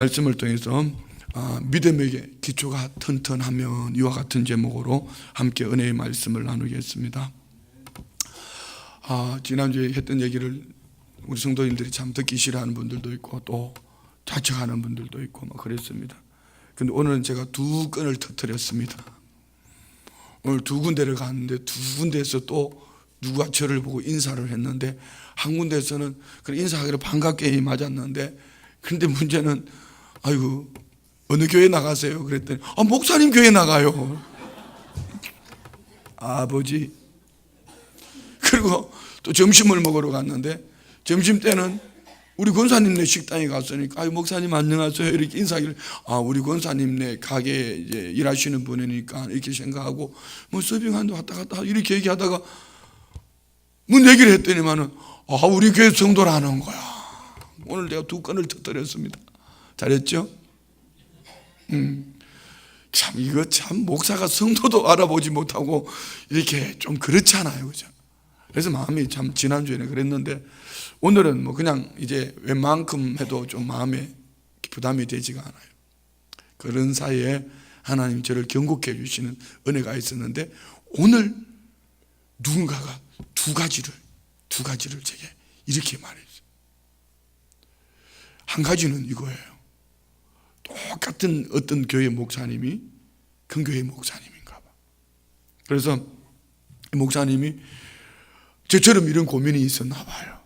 말씀을 통해서 믿음의 기초가 튼튼하면 이와 같은 제목으로 함께 은혜의 말씀을 나누겠습니다. 지난주에 했던 얘기를 우리 성도님들이 참 듣기 싫어하는 분들도 있고 또 자책하는 분들도 있고 막 그랬습니다. 근데 오늘은 제가 두 건을 터뜨렸습니다. 오늘 두 군데를 갔는데 두 군데에서 또 누가 저를 보고 인사를 했는데 한 군데에서는 인사하기로 반갑게 맞았는데 근데 문제는 아이고 어느 교회 나가세요? 그랬더니 목사님 교회 나가요. 아버지. 그리고 또 점심을 먹으러 갔는데 점심 때는 우리 권사님네 식당에 갔으니까 목사님 안녕하세요 이렇게 인사하기를 우리 권사님네 가게에 이제 일하시는 분이니까 이렇게 생각하고 뭐 서빙한데 왔다 갔다 이렇게 얘기하다가 뭐 얘기를 했더니만은 우리 교회 성도라는 거야. 오늘 내가 두 건을 터뜨렸습니다. 잘했죠? 참 이거 참 목사가 성도도 알아보지 못하고 이렇게 좀 그렇잖아요, 그죠? 그래서 마음이 참 지난주에는 그랬는데 오늘은 뭐 그냥 이제 웬만큼 해도 좀 마음에 부담이 되지가 않아요. 그런 사이에 하나님이 저를 경고해 주시는 은혜가 있었는데 오늘 누군가가 두 가지를 제게 이렇게 말했어요. 한 가지는 이거예요. 똑같은 어떤 교회 목사님이 큰 교회 목사님인가 봐. 그래서 목사님이 저처럼 이런 고민이 있었나 봐요.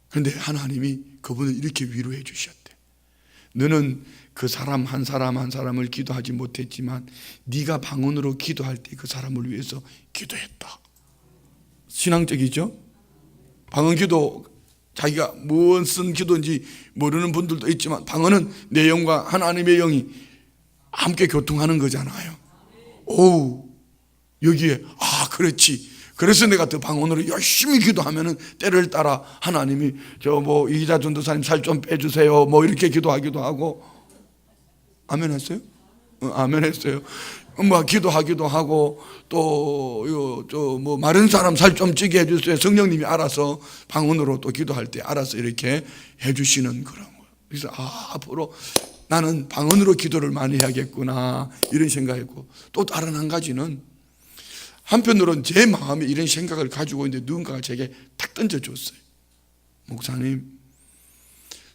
그런데 하나님이 그분을 이렇게 위로해 주셨대. 너는 그 사람 한 사람을 기도하지 못했지만 네가 방언으로 기도할 때 그 사람을 위해서 기도했다. 신앙적이죠? 방언 기도 자기가 무슨 기도인지 모르는 분들도 있지만 방언은 내 영과 하나님의 영이 함께 교통하는 거잖아요. 여기에 그렇지. 그래서 내가 더 방언으로 열심히 기도하면은 때를 따라 하나님이 이기자 전도사님 살 좀 빼주세요 뭐 이렇게 기도하기도 하고. 아멘 했어요? 아멘 했어요. 기도하기도 하고 또 마른 사람 살 좀 찌게 해주세요. 성령님이 알아서 방언으로 또 기도할 때 알아서 이렇게 해주시는 그런 거예요. 그래서 앞으로 나는 방언으로 기도를 많이 해야겠구나 이런 생각했고, 또 다른 한 가지는 한편으로는 제 마음에 이런 생각을 가지고 있는데 누군가가 제게 탁 던져줬어요. 목사님,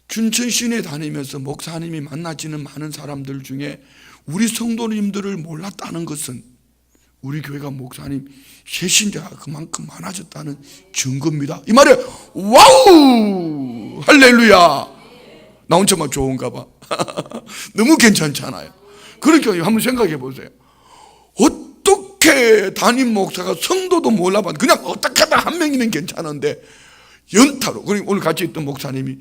춘천 시내 다니면서 목사님이 만나지는 많은 사람들 중에 우리 성도님들을 몰랐다는 것은 우리 교회가 목사님 세신자가 그만큼 많아졌다는 증거입니다. 이 말에 와우 할렐루야. 나 혼자만 좋은가 봐. 너무 괜찮잖아요. 그러니까 한번 생각해 보세요. 어떻게 담임 목사가 성도도 몰라봤는데 그냥 어떻게 하다 한 명이면 괜찮은데 연타로, 그리고 오늘 같이 있던 목사님이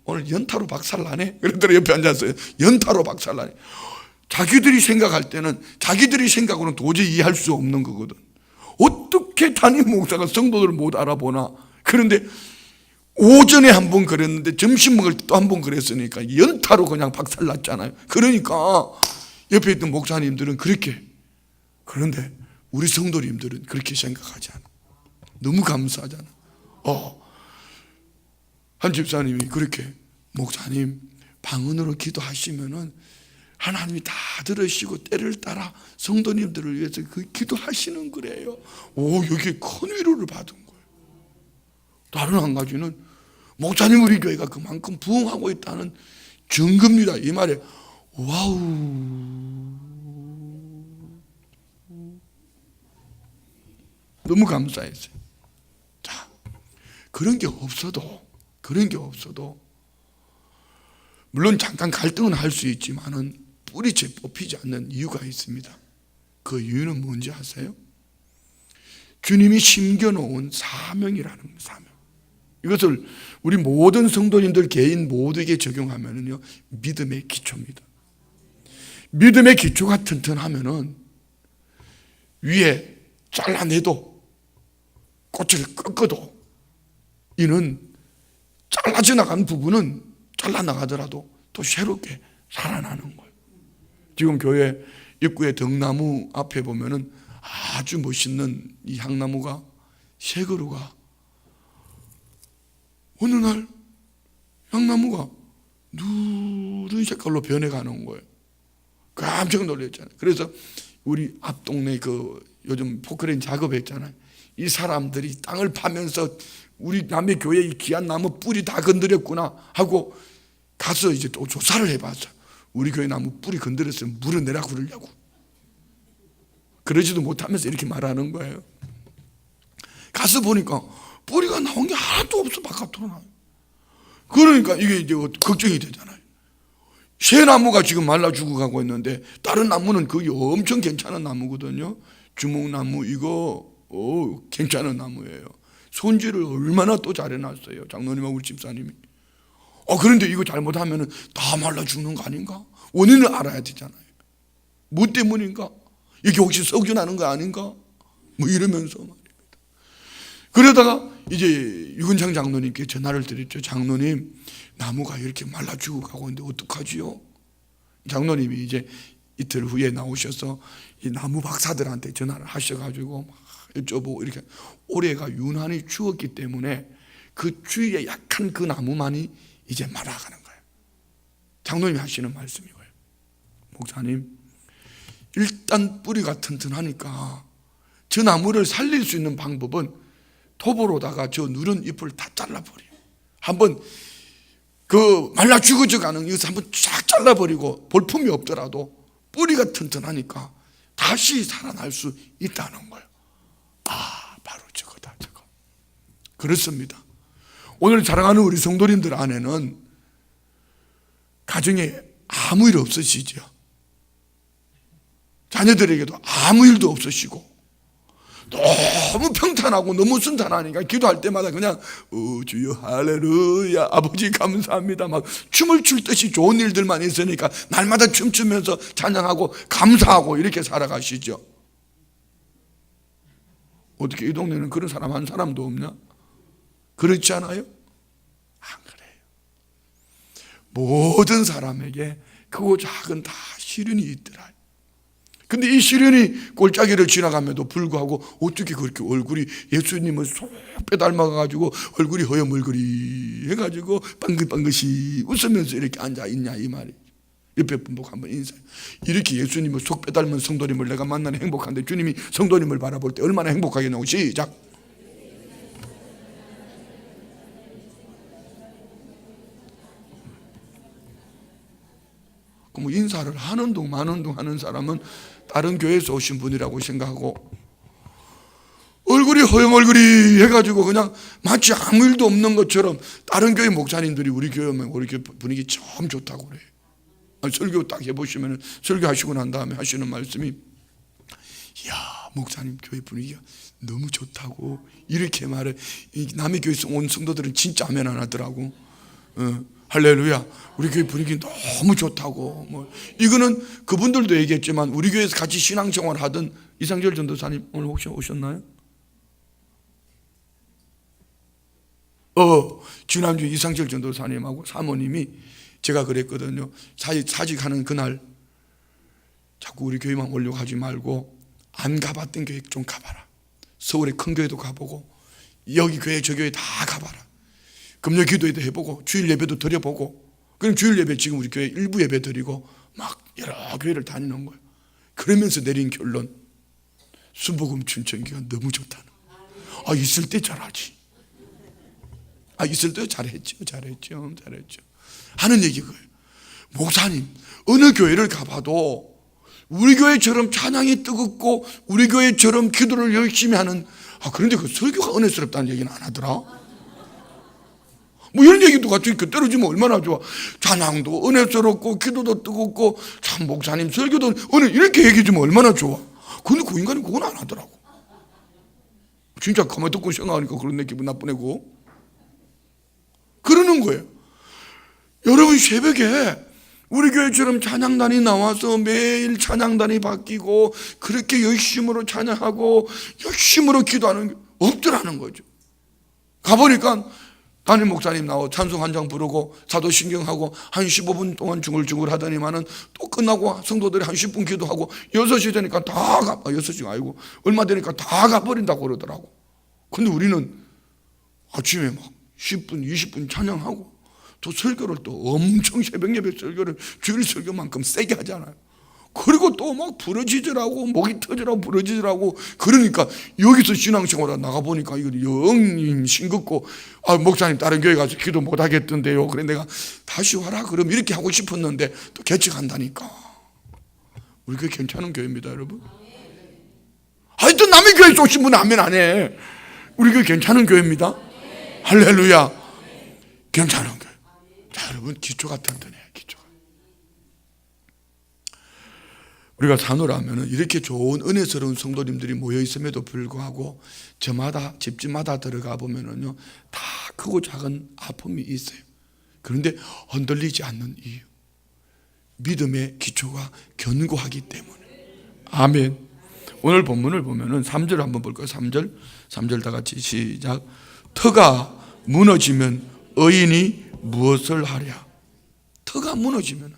오늘 연타로 박살나네? 그러더니 옆에 앉았어요. 연타로 박살나네. 자기들이 생각할 때는 자기들이 생각으로는 도저히 이해할 수 없는 거거든. 어떻게 담임 목사가 성도들을 못 알아보나. 그런데 오전에 한 번 그랬는데 점심 먹을 때 또 한 번 그랬으니까 연타로 그냥 박살났잖아요. 그러니까 옆에 있던 목사님들은 그렇게, 그런데 우리 성도님들은 그렇게 생각하지 않아. 너무 감사하잖아. 한 집사님이 그렇게, 목사님 방언으로 기도하시면은 하나님이 다 들으시고 때를 따라 성도님들을 위해서 기도하시는 거래요. 여기에 큰 위로를 받은 거예요. 다른 한 가지는 목사님 우리 교회가 그만큼 부흥하고 있다는 증거입니다. 이 말에 와우. 너무 감사했어요. 자, 그런 게 없어도 물론 잠깐 갈등은 할 수 있지만은 뿌리채 뽑히지 않는 이유가 있습니다. 그 이유는 뭔지 아세요? 주님이 심겨놓은 사명이라는 거예요. 사명. 이것을 우리 모든 성도님들 개인 모두에게 적용하면은요, 믿음의 기초입니다. 믿음의 기초가 튼튼하면은 위에 잘라내도 꽃을 꺾어도 이는 잘라져 나간 부분은 잘라나가더라도 또 새롭게 살아나는 거예요. 지금 교회 입구에 등나무 앞에 보면은 아주 멋있는 이 향나무가, 새그루가 어느 날 향나무가 누런 색깔로 변해가는 거예요. 깜짝 놀랐잖아요. 그래서 우리 앞 동네 요즘 포크레인 작업했잖아요. 이 사람들이 땅을 파면서 우리 남의 교회 이 귀한 나무 뿌리 다 건드렸구나 하고 가서 이제 또 조사를 해봤어. 우리 교회 나무 뿌리 건드렸으면 물어내라 그러려고. 그러지도 못하면서 이렇게 말하는 거예요. 가서 보니까 뿌리가 나온 게 하나도 없어. 바깥으로 나와요. 그러니까 이게 이제 걱정이 되잖아요. 새 나무가 지금 말라 죽어가고 있는데 다른 나무는 거기 엄청 괜찮은 나무거든요. 주목나무 이거 괜찮은 나무예요. 손질을 얼마나 또 잘해놨어요. 장로님하고 우리 집사님이. 그런데 이거 잘못하면 다 말라 죽는 거 아닌가? 원인을 알아야 되잖아요. 뭐 때문인가? 이게 혹시 썩이 나는 거 아닌가? 뭐 이러면서 말입니다. 그러다가 이제 유근창 장로님께 전화를 드렸죠. 장로님, 나무가 이렇게 말라 죽어가고 있는데 어떡하지요? 장로님이 이제 이틀 후에 나오셔서 이 나무 박사들한테 전화를 하셔가지고 막 여쭤보고 이렇게 올해가 유난히 추웠기 때문에 그 추위에 약한 그 나무만이 이제 말아가는 거예요. 장로님이 하시는 말씀이 거예요. 목사님, 일단 뿌리가 튼튼하니까 저 나무를 살릴 수 있는 방법은 톱으로다가 저 누런 잎을 다 잘라버려요. 한번 말라 죽어져가는 이것을 한번 쫙 잘라버리고 볼품이 없더라도 뿌리가 튼튼하니까 다시 살아날 수 있다는 거예요. 바로 저거다, 저거. 그렇습니다. 오늘 사랑하는 우리 성도님들 안에는 가정에 아무 일 없으시죠? 자녀들에게도 아무 일도 없으시고 너무 평탄하고 너무 순탄하니까 기도할 때마다 그냥 주여 할렐루야 아버지 감사합니다 막 춤을 출 듯이 좋은 일들만 있으니까 날마다 춤추면서 찬양하고 감사하고 이렇게 살아가시죠. 어떻게 이 동네는 그런 사람 한 사람도 없냐? 그렇지 않아요? 안 그래요. 모든 사람에게 크고 작은 다 시련이 있더라. 근데 이 시련이 골짜기를 지나감에도 불구하고 어떻게 그렇게 얼굴이 예수님을 쏙 빼닮아가지고 얼굴이 허여멀거리 해가지고 빵긋빵긋이 웃으면서 이렇게 앉아있냐 이 말이에요. 옆에 분 보고 한번 인사해. 이렇게 예수님을 속 빼닮은 성도님을 내가 만나는 행복한데 주님이 성도님을 바라볼 때 얼마나 행복하겠냐고. 시작. 뭐 인사를 하는 둥 마는 둥 하는 사람은 다른 교회에서 오신 분이라고 생각하고 얼굴이 허영얼굴이 해가지고 그냥 마치 아무 일도 없는 것처럼 다른 교회 목사님들이 우리 교회 오면 우리 교회 분위기 참 좋다고 그래요. 설교 딱 해보시면 설교하시고 난 다음에 하시는 말씀이 이야 목사님 교회 분위기가 너무 좋다고 이렇게 말해. 남의 교회에서 온 성도들은 진짜 아멘 안 하더라고. 할렐루야 우리 교회 분위기 너무 좋다고. 뭐 이거는 그분들도 얘기했지만 우리 교회에서 같이 신앙생활 하던 이상철 전도사님 오늘 혹시 오셨나요? 지난주 이상철 전도사님하고 사모님이 제가 그랬거든요. 사직하는 그날 자꾸 우리 교회만 오려고 하지 말고 안 가봤던 교회 좀 가봐라. 서울의 큰 교회도 가보고 여기 교회 저 교회 다 가봐라. 금요 기도회도 해보고 주일 예배도 드려보고. 그럼 주일 예배 지금 우리 교회 일부 예배 드리고 막 여러 교회를 다니는 거예요. 그러면서 내린 결론 순복음 춘천교가 너무 좋다는. 있을 때 잘하지. 있을 때 잘했죠 하는 얘기 거예요. 목사님 어느 교회를 가봐도 우리 교회처럼 찬양이 뜨겁고 우리 교회처럼 기도를 열심히 하는 그런데 그 설교가 은혜스럽다는 얘기는 안 하더라. 뭐 이런 얘기도 같이 떨어지면 얼마나 좋아. 찬양도 은혜스럽고 기도도 뜨겁고 참 목사님 설교도 은혜 이렇게 얘기해 주면 얼마나 좋아. 근데 그 인간이 그건 안 하더라고. 진짜 가만히 듣고 생각하니까 그런데 기분 나쁘네고. 그러는 거예요. 여러분 새벽에 우리 교회처럼 찬양단이 나와서 매일 찬양단이 바뀌고 그렇게 열심으로 찬양하고 열심으로 기도하는 게 없더라는 거죠. 가보니까 담임 목사님 나와 찬송 한 장 부르고 사도신경하고 한 15분 동안 중얼중얼 하더니만은 또 끝나고 성도들이 한 10분 기도하고 6시 되니까 다 6시가 아니고 얼마 되니까 다 가버린다고 그러더라고. 근데 우리는 아침에 막 10분 20분 찬양하고 또 설교를 또 엄청 새벽 예배 설교를 주일 설교만큼 세게 하잖아요. 그리고 또 막 부러지더라고, 목이 터지라고 부러지더라고. 그러니까 여기서 신앙생활 나가보니까 이거 영 싱겁고, 목사님 다른 교회 가서 기도 못 하겠던데요. 그래 내가 다시 와라 그럼 이렇게 하고 싶었는데 또 개척한다니까. 우리 교회 괜찮은 교회입니다, 여러분. 하여튼 남의 교회 좋으신 분은 아멘 안 해. 우리 교회 괜찮은 교회입니다. 할렐루야. 괜찮은 교회. 자, 여러분 기초가 튼튼해. 기초가. 우리가 산후라면은 이렇게 좋은 은혜스러운 성도님들이 모여 있음에도 불구하고 저마다 집집마다 들어가 보면은요 다 크고 작은 아픔이 있어요. 그런데 흔들리지 않는 이유, 믿음의 기초가 견고하기 때문에. 아멘. 오늘 본문을 보면은 3절 한번 볼까요? 3절 다 같이 시작. 터가 무너지면 의인이 무엇을 하랴? 터가 무너지면은,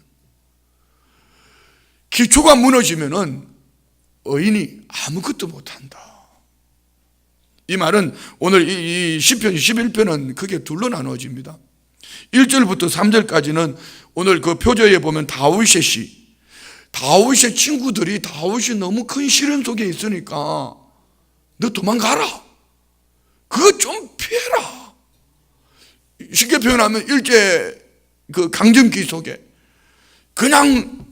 기초가 무너지면은 의인이 아무것도 못한다. 이 말은 오늘 이 시편 11편은 크게 둘로 나누어집니다. 1절부터 3절까지는 오늘 그 표저에 보면 다윗의 시, 다윗의 친구들이 다윗이 너무 큰 시련 속에 있으니까 너 도망가라, 그거 좀 피해라. 쉽게 표현하면 일제 그 강점기 속에 그냥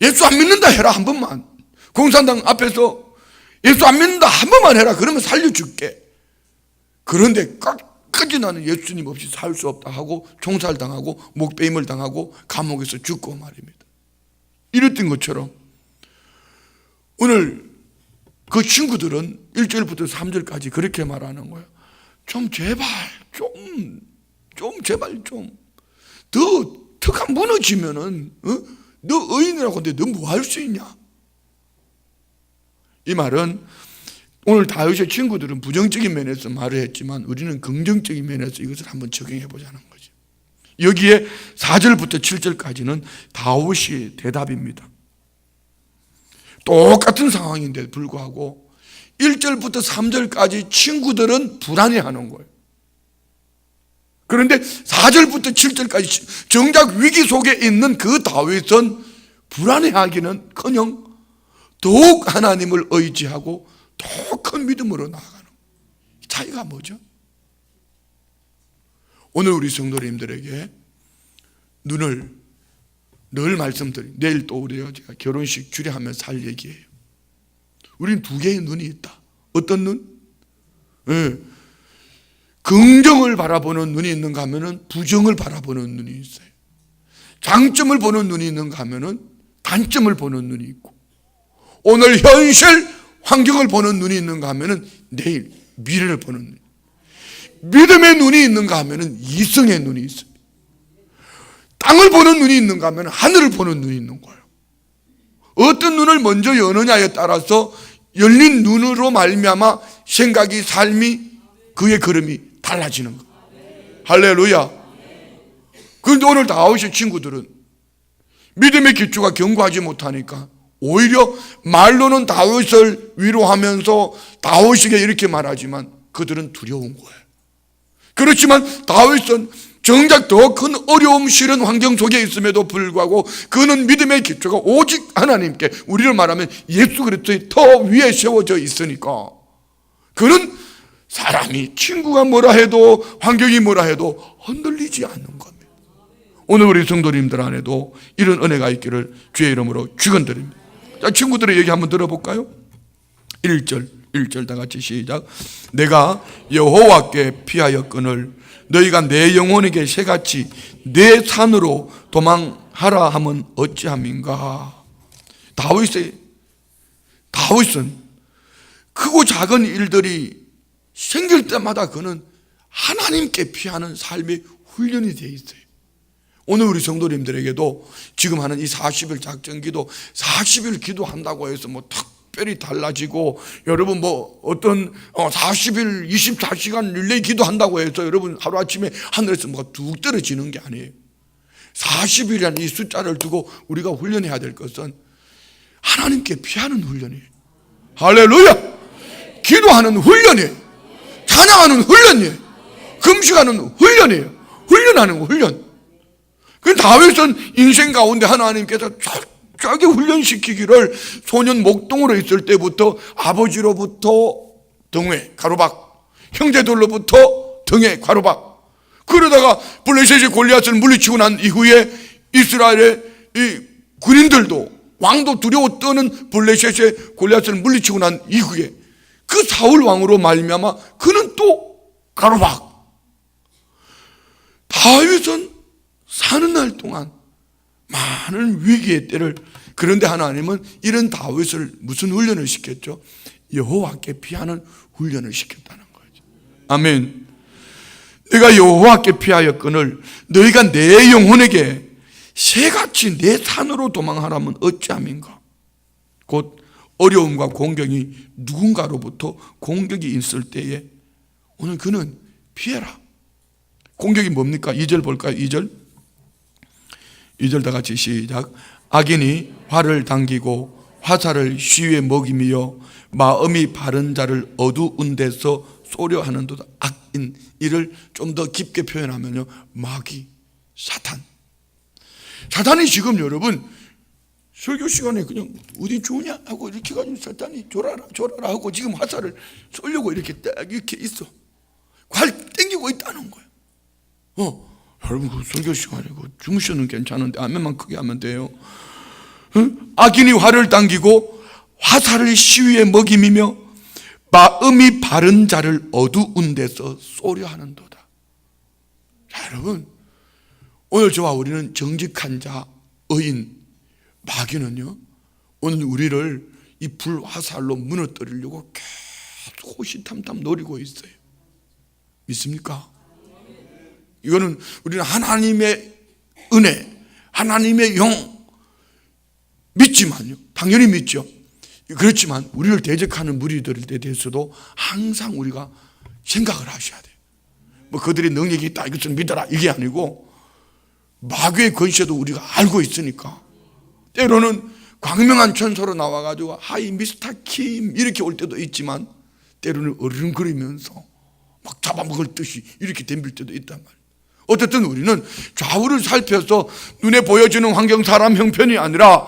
예수 안 믿는다 해라 한 번만, 공산당 앞에서 예수 안 믿는다 한 번만 해라, 그러면 살려줄게. 그런데 끝까지 나는 예수님 없이 살 수 없다 하고 총살당하고 목배임을 당하고 감옥에서 죽고 말입니다. 이랬던 것처럼 오늘 그 친구들은 1절부터 3절까지 그렇게 말하는 거예요. 좀 제발 더 터가 무너지면은 너 의인이라고 하는데 너 뭐 할 수 있냐? 이 말은 오늘 다윗의 친구들은 부정적인 면에서 말을 했지만 우리는 긍정적인 면에서 이것을 한번 적용해 보자는 거죠. 여기에 4절부터 7절까지는 다윗의 대답입니다. 똑같은 상황인데 불구하고 1절부터 3절까지 친구들은 불안해하는 거예요. 그런데 4절부터 7절까지 정작 위기 속에 있는 그 다윗은 불안해하기는커녕 더욱 하나님을 의지하고 더 큰 믿음으로 나아가는 차이가 뭐죠? 오늘 우리 성도님들에게 눈을 늘 말씀드린, 내일 또 우리가 제가 결혼식 주례하면서 할 얘기예요. 우린 두 개의 눈이 있다. 어떤 눈? 긍정을 바라보는 눈이 있는가 하면은 부정을 바라보는 눈이 있어요. 장점을 보는 눈이 있는가 하면은 단점을 보는 눈이 있고, 오늘 현실 환경을 보는 눈이 있는가 하면은 내일 미래를 보는 눈. 믿음의 눈이 있는가 하면은 이성의 눈이 있어요. 땅을 보는 눈이 있는가 하면 하늘을 보는 눈이 있는 거예요. 어떤 눈을 먼저 여느냐에 따라서 열린 눈으로 말미암아 생각이, 삶이, 그의 걸음이 달라지는 거예요. 할렐루야. 그런데 오늘 다윗의 친구들은 믿음의 기초가 견고하지 못하니까 오히려 말로는 다윗을 위로하면서 다윗에게 이렇게 말하지만 그들은 두려운 거예요. 그렇지만 다윗은 정작 더 큰 어려움, 시련 환경 속에 있음에도 불구하고 그는 믿음의 기초가 오직 하나님께, 우리를 말하면 예수 그리스도의 터 위에 세워져 있으니까 그는 사람이, 친구가 뭐라 해도, 환경이 뭐라 해도 흔들리지 않는 겁니다. 오늘 우리 성도님들 안에도 이런 은혜가 있기를 주의 이름으로 축원드립니다. 자, 친구들의 얘기 한번 들어볼까요? 1절 다 같이 시작. 내가 여호와께 피하였거늘 너희가 내 영혼에게 새같이 내 산으로 도망하라 하면 어찌함인가. 다윗은 크고 작은 일들이 생길 때마다 그는 하나님께 피하는 삶의 훈련이 되어 있어요. 오늘 우리 성도님들에게도 지금 하는 이 40일 작전기도, 40일 기도한다고 해서 뭐 특별히 달라지고, 여러분 뭐 어떤 40일 24시간 릴레이 기도한다고 해서 여러분 하루아침에 하늘에서 뭐가 뚝 떨어지는 게 아니에요. 40일이라는 이 숫자를 두고 우리가 훈련해야 될 것은 하나님께 피하는 훈련이에요. 할렐루야. 기도하는 훈련이에요. 찬양하는 훈련이에요. 금식하는 훈련이에요. 훈련하는 거, 훈련. 그 다윗은 인생 가운데 하나님께서 철저하게 훈련시키기를 소년 목동으로 있을 때부터 아버지로부터 등회 가로박, 형제들로부터 등회 가로박, 그러다가 블레셋의 골리앗을 물리치고 난 이후에 이스라엘의 이 군인들도, 왕도 두려워 떠는 블레셋의 골리앗을 물리치고 난 이후에 그 사울 왕으로 말미암아 그는 또 가로박. 다윗은 사는 날 동안 많은 위기의 때를, 그런데 하나님은 이런 다윗을 무슨 훈련을 시켰죠? 여호와께 피하는 훈련을 시켰다는 거죠. 아멘. 내가 여호와께 피하였거늘 너희가 내 영혼에게 새같이 내 산으로 도망하라면 어찌함인가? 곧 어려움과 공경이 누군가로부터 공격이 있을 때에 오늘 그는 피해라. 공격이 뭡니까? 2절 볼까요? 2절 다 같이 시작. 악인이 활을 당기고 화살을 시위에 먹이며 마음이 바른 자를 어두운 데서 쏘려 하는도다. 악인, 이를 좀 더 깊게 표현하면요, 마귀, 사탄이 지금 여러분 설교 시간에 그냥 어디 좋으냐 하고 이렇게 가지고 사탄이 졸아라 하고 지금 화살을 쏘려고 이렇게 딱 이렇게 있어. 활 땡기고 있다는 거예요. 여러분 그 설교 시간에 주무셔는 괜찮은데 아멘만 크게 하면 돼요. 악인이 활을 당기고 화살을 시위에 먹이며 마음이 바른 자를 어두운 데서 쏘려 하는도다. 자, 여러분 오늘 저와 우리는 정직한 자, 의인, 마귀는요 오늘 우리를 이 불화살로 무너뜨리려고 계속 호시탐탐 노리고 있어요. 믿습니까? 이거는 우리는 하나님의 은혜, 하나님의 영 믿지만요, 당연히 믿죠. 그렇지만 우리를 대적하는 무리들에 대해서도 항상 우리가 생각을 하셔야 돼요. 뭐 그들의 능력이 있다 이것을 믿어라 이게 아니고, 마귀의 권세도 우리가 알고 있으니까 때로는 광명한 천사로 나와가지고 하이 미스터 킴 이렇게 올 때도 있지만 때로는 어른거리면서 막 잡아먹을 듯이 이렇게 덤빌 때도 있단 말이에요. 어쨌든 우리는 좌우를 살펴서 눈에 보여지는 환경, 사람 형편이 아니라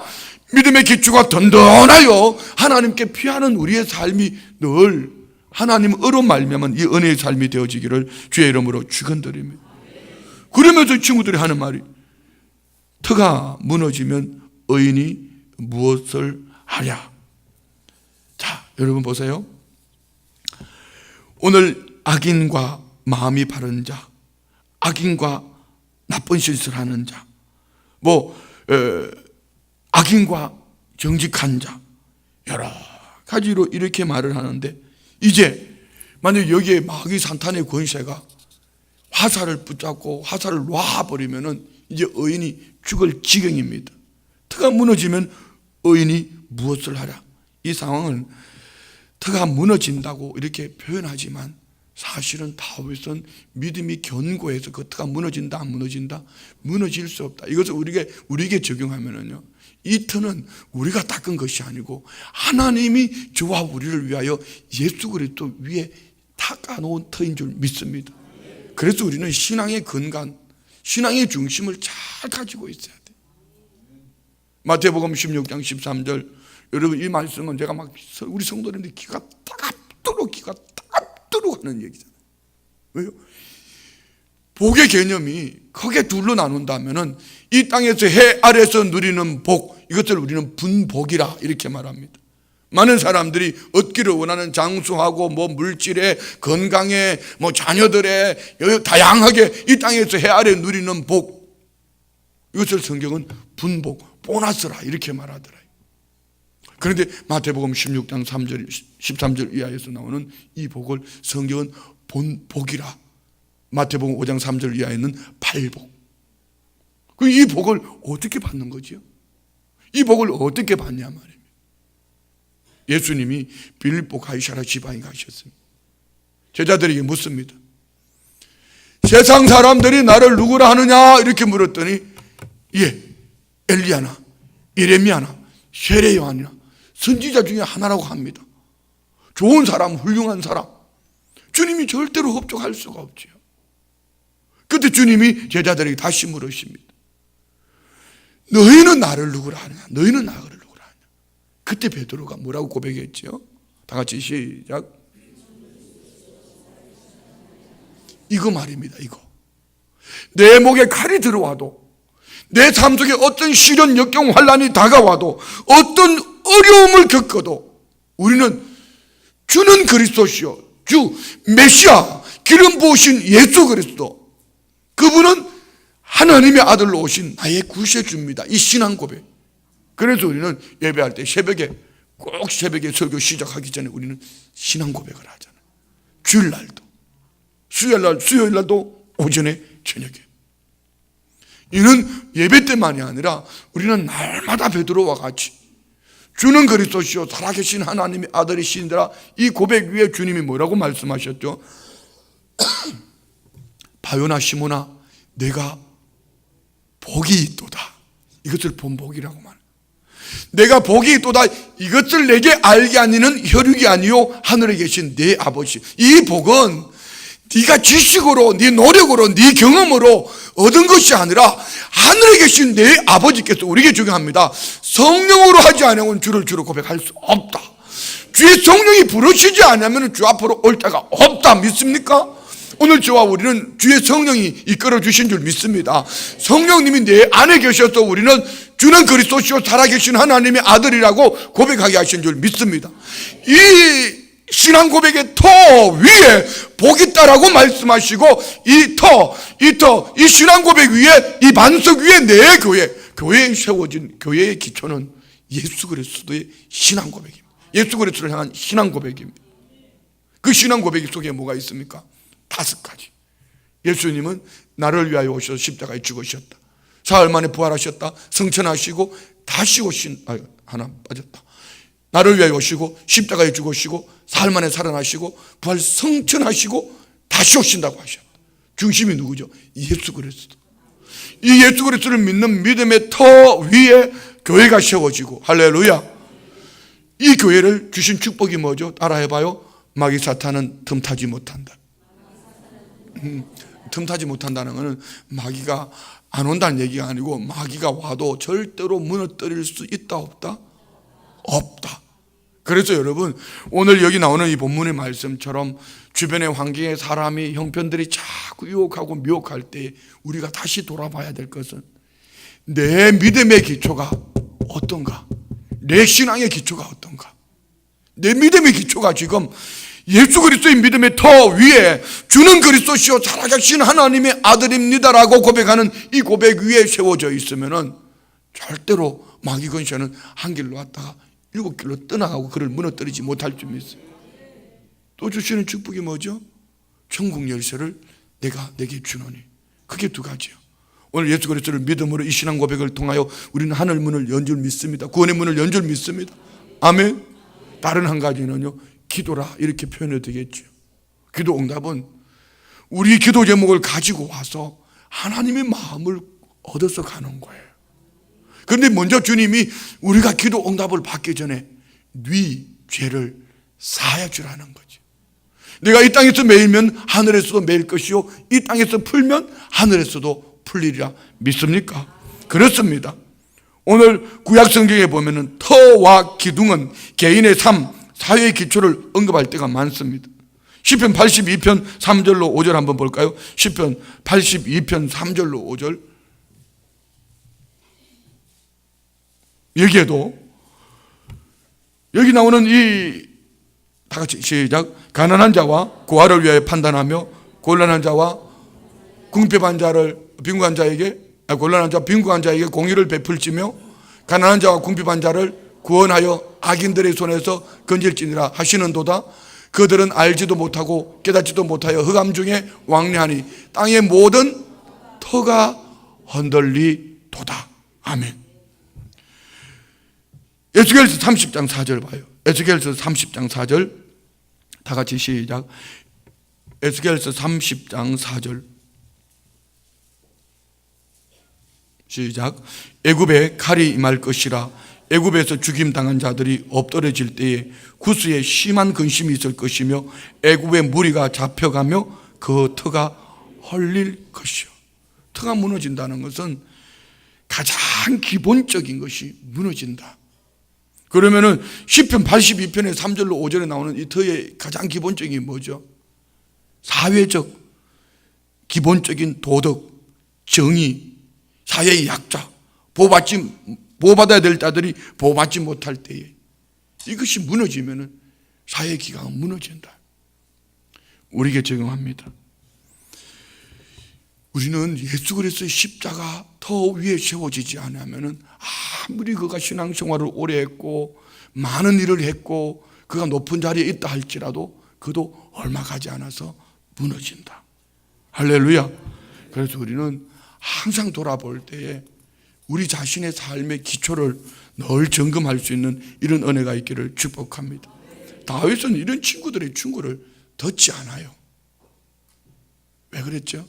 믿음의 기초가 든든하여 하나님께 피하는 우리의 삶이 늘 하나님으로 말미암은 이 은혜의 삶이 되어지기를 주의 이름으로 축원드립니다. 그러면서 친구들이 하는 말이, 터가 무너지면 의인이 무엇을 하랴. 자, 여러분 보세요. 오늘 악인과 마음이 바른 자, 악인과 나쁜 실수를 하는 자, 악인과 정직한 자, 여러 가지로 이렇게 말을 하는데, 이제 만약 여기에 마귀 사탄의 권세가 화살을 붙잡고 화살을 놔버리면은 이제 의인이 죽을 지경입니다. 터가 무너지면 의인이 무엇을 하랴. 이 상황은 터가 무너진다고 이렇게 표현하지만 사실은 다윗은 믿음이 견고해서 그 터가 무너진다 안 무너진다? 무너질 수 없다. 이것을 우리에게 적용하면은요, 이 터는 우리가 닦은 것이 아니고 하나님이 저와 우리를 위하여 예수 그리스도 위에 닦아놓은 터인 줄 믿습니다. 그래서 우리는 신앙의 근간, 신앙의 중심을 잘 가지고 있어야 돼. 마태복음 16장 13절, 여러분 이 말씀은 제가 막 우리 성도님들 귀가 따갑도록 하는 얘기잖아요. 왜요? 복의 개념이 크게 둘로 나눈다면은 이 땅에서 해 아래서 누리는 복, 이것을 우리는 분복이라 이렇게 말합니다. 많은 사람들이 얻기를 원하는 장수하고 물질에, 건강에, 자녀들의 다양하게 이 땅에서 해 아래 누리는 복, 이것을 성경은 분복, 보너스라 이렇게 말하더라고요. 그런데 마태복음 16장 3절, 13절 이하에서 나오는 이 복을 성경은 본복이라, 마태복음 5장 3절 이하에는 팔복. 이 복을 어떻게 받는 거지요? 이 복을 어떻게 받냐 말입니다. 예수님이 빌립보 가이사랴 지방에 가셨습니다. 제자들에게 묻습니다. 세상 사람들이 나를 누구라 하느냐 이렇게 물었더니, 엘리야나 예레미야나 세례 요한이나 선지자 중에 하나라고 합니다. 좋은 사람, 훌륭한 사람, 주님이 절대로 흡족할 수가 없지요. 그때 주님이 제자들에게 다시 물으십니다. 너희는 나를 누구라 하느냐? 너희는 나를 누구라 하느냐? 그때 베드로가 뭐라고 고백했죠? 다 같이 시작. 이거 말입니다. 이거. 내 목에 칼이 들어와도, 내 삶 속에 어떤 시련, 역경, 환난이 다가와도, 어떤 어려움을 겪어도 우리는 주는 그리스도시요, 주 메시아, 기름 부으신 예수 그리스도, 그분은 하나님의 아들로 오신 나의 구세주입니다. 이 신앙 고백. 그래서 우리는 예배할 때 꼭 새벽에 설교 시작하기 전에 우리는 신앙 고백을 하잖아요. 주일날도, 수요일날도 오전에 저녁에. 이는 예배 때만이 아니라 우리는 날마다 베드로와 같이 주는 그리스도시요 살아계신 하나님의 아들이시니라, 이 고백 위에 주님이 뭐라고 말씀하셨죠? 바요나 시몬아, 내가 복이 있도다. 이것을 본복이라고 말합니다. 내가 복이 있도다. 이것을 내게 알게 하니는 혈육이 아니요 하늘에 계신 내 아버지. 이 복은 네가 지식으로, 네 노력으로, 네 경험으로 얻은 것이 아니라 하늘에 계신 내 아버지께서, 우리에게 중요합니다, 성령으로 하지 않으면 주를 주로 고백할 수 없다. 주의 성령이 부르시지 않으면 주 앞으로 올 자가 없다. 믿습니까? 오늘 저와 우리는 주의 성령이 이끌어 주신 줄 믿습니다. 성령님이 내 안에 계셔서 우리는 주는 그리스도시요 살아계신 하나님의 아들이라고 고백하게 하신 줄 믿습니다. 이 신앙 고백의 터 위에 복이 있다라고 말씀하시고, 이 신앙 고백 위에, 이 반석 위에 내 교회에 세워진 교회의 기초는 예수 그리스도의 신앙 고백입니다. 예수 그리스도를 향한 신앙 고백입니다. 그 신앙 고백 속에 뭐가 있습니까? 5가지. 예수님은 나를 위하여 오셔서 십자가에 죽으셨다. 사흘 만에 부활하셨다. 승천하시고 다시 오신, 하나 빠졌다. 나를 위하여 오시고 십자가에 죽으시고 사흘 만에 살아나시고 부활 승천하시고 다시 오신다고 하셨다. 중심이 누구죠? 예수 그리스도. 이 예수 그리스도를 믿는 믿음의 터 위에 교회가 세워지고, 할렐루야. 이 교회를 주신 축복이 뭐죠? 따라해봐요. 마귀 사탄은 틈타지 못한다. 틈타지 못한다는 것은 마귀가 안 온다는 얘기가 아니고, 마귀가 와도 절대로 무너뜨릴 수 있다 없다? 없다. 그래서 여러분, 오늘 여기 나오는 이 본문의 말씀처럼 주변의 환경에 사람이, 형편들이 자꾸 유혹하고 미혹할 때 우리가 다시 돌아봐야 될 것은 내 믿음의 기초가 어떤가? 내 신앙의 기초가 어떤가? 내 믿음의 기초가 지금 예수 그리스도의 믿음의 터 위에 주는 그리스도시요 살아계신 하나님의 아들입니다라고 고백하는 이 고백 위에 세워져 있으면은 절대로 마귀 권세는 한 길로 왔다가 7길로 떠나가고 그를 무너뜨리지 못할 줄 믿습니다. 또 주시는 축복이 뭐죠? 천국 열쇠를 내게 주노니. 그게 2가지요. 오늘 예수 그리스도를 믿음으로 이 신앙 고백을 통하여 우리는 하늘 문을 연 줄 믿습니다. 구원의 문을 연 줄 믿습니다. 아멘. 다른 한 가지는요, 기도라 이렇게 표현해도 되겠죠. 기도 응답은 우리 기도 제목을 가지고 와서 하나님의 마음을 얻어서 가는 거예요. 그런데 먼저 주님이 우리가 기도 응답을 받기 전에 네 죄를 사하여 주라는 거죠. 내가 이 땅에서 매이면 하늘에서도 매일 것이요, 이 땅에서 풀면 하늘에서도 풀리리라. 믿습니까? 그렇습니다. 오늘 구약 성경에 보면은 터와 기둥은 개인의 삶, 사회의 기초를 언급할 때가 많습니다. 시편 82편 3절로 5절 한번 볼까요? 시편 82편 3절로 5절. 여기에도 여기 나오는 이 다 같이 시작. 가난한 자와 고아를 위하여 판단하며 곤란한 자와 궁핍한 자를 빈곤한 자에게 곤란한 자 빈곤한 자에게 공의를 베풀지며 가난한 자와 궁핍한 자를 구원하여 악인들의 손에서 건질지니라 하시는도다. 그들은 알지도 못하고 깨닫지도 못하여 흑암 중에 왕래하니 땅의 모든 터가 흔들리도다. 아멘. 에스겔서 30장 4절 봐요. 에스겔서 30장 4절 다 같이 시작. 에스겔서 30장 4절 시작. 애굽에 칼이 임할 것이라. 애굽에서 죽임당한 자들이 엎드러질 때에 구스에 심한 근심이 있을 것이며 애굽의 무리가 잡혀가며 그 터가 헐릴 것이요. 터가 무너진다는 것은 가장 기본적인 것이 무너진다. 그러면은 시편 82편의 3절로 5절에 나오는 이 더의 가장 기본적인 게 뭐죠? 사회적, 기본적인 도덕, 정의, 사회의 약자, 보호받아야 될 자들이 보호받지 못할 때에 이것이 무너지면은 사회 기강은 무너진다. 우리에게 적용합니다. 우리는 예수 그리스도의 십자가 더 위에 세워지지 않으면은 아무리 그가 신앙생활을 오래 했고 많은 일을 했고 그가 높은 자리에 있다 할지라도 그도 얼마 가지 않아서 무너진다. 할렐루야. 그래서 우리는 항상 돌아볼 때에 우리 자신의 삶의 기초를 늘 점검할 수 있는 이런 은혜가 있기를 축복합니다. 다윗은 이런 친구들의 충고를 듣지 않아요. 왜 그랬죠?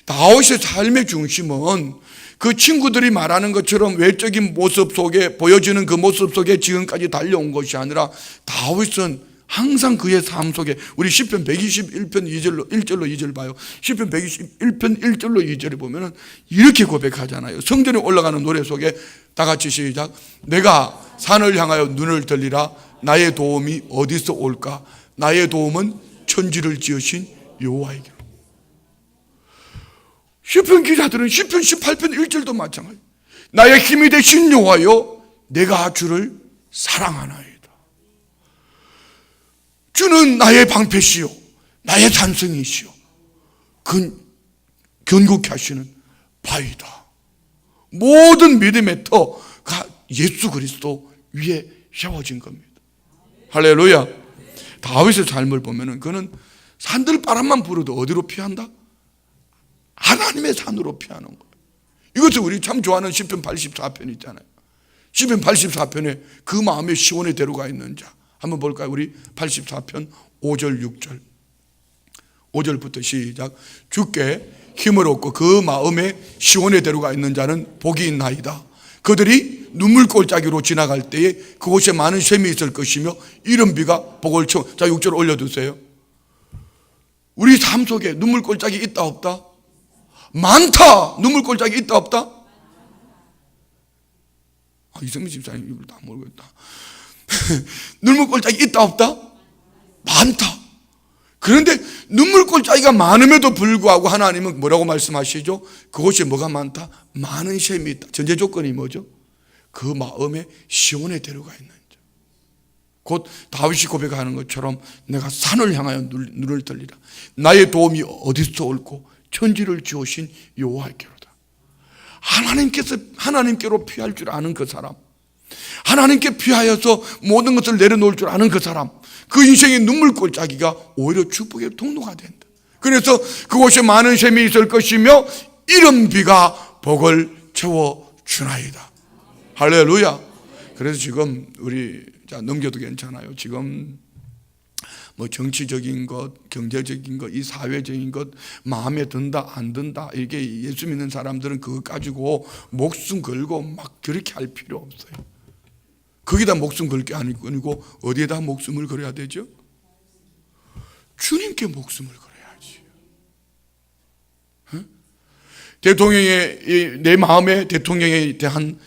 다윗의 삶의 중심은 그 친구들이 말하는 것처럼 외적인 모습 속에 보여지는 그 모습 속에 지금까지 달려온 것이 아니라 다윗은 항상 그의 삶 속에 우리 시편 121편 1절로 2절 봐요. 시편 121편 1절로 2절에 보면은 이렇게 고백하잖아요. 성전에 올라가는 노래 속에 다 같이 시작. 내가 산을 향하여 눈을 들리라. 나의 도움이 어디서 올까? 나의 도움은 천지를 지으신 여호와에게로. 시편 기자들은 시편 18편 1절도 마찬가지. 나의 힘이 되신 여호와여, 내가 주를 사랑하나이다. 주는 나의 방패시요 나의 산성이시요 견고케 하시는 바위다. 모든 믿음의 터가 예수 그리스도 위에 세워진 겁니다. 할렐루야. 다윗의 삶을 보면은 그는 산들바람만 불어도 어디로 피한다? 하나님의 산으로 피하는 거예요. 이것을 우리 참 좋아하는 시편 84편 있잖아요. 시편 84편에 그 마음에 시온의 대로가 있는 자 한번 볼까요? 우리 84편 5절 6절 5절부터 시작. 주께 힘을 얻고 그 마음에 시온의 대로가 있는 자는 복이 있나이다. 그들이 눈물골짜기로 지나갈 때에 그곳에 많은 샘이 있을 것이며 이른비가 복을 채워. 자 6절 올려두세요. 우리 삶 속에 눈물골짜기 있다 없다? 많다. 눈물골짜기 있다 없다? 이성민 집사님 이걸 다 모르겠다. 눈물골짜기 있다 없다? 많다. 그런데 눈물골짜기가 많음에도 불구하고 하나님은 뭐라고 말씀하시죠? 그곳에 뭐가 많다? 많은 샘이 있다. 전제 조건이 뭐죠? 그 마음에 시온의 대로가 있는 자. 곧 다윗이 고백하는 것처럼 내가 산을 향하여 눈을 들리라. 나의 도움이 어디서 올고 천지를 지으신 여호와께로다. 하나님께로 피할 줄 아는 그 사람, 하나님께 피하여서 모든 것을 내려놓을 줄 아는 그 사람, 그 인생의 눈물골짜기가 오히려 축복의 통로가 된다. 그래서 그곳에 많은 샘이 있을 것이며 이른 비가 복을 채워주나이다. 할렐루야. 그래서 지금 우리 넘겨도 괜찮아요. 지금 뭐 정치적인 것, 경제적인 것, 이 사회적인 것 마음에 든다 안 든다, 이게 예수 믿는 사람들은 그거 가지고 목숨 걸고 막 그렇게 할 필요 없어요. 거기다 목숨 걸 게 아니고 어디에다 목숨을 걸어야 되죠? 주님께 목숨을 걸어야지. 대통령의 내 마음에 대통령에 대한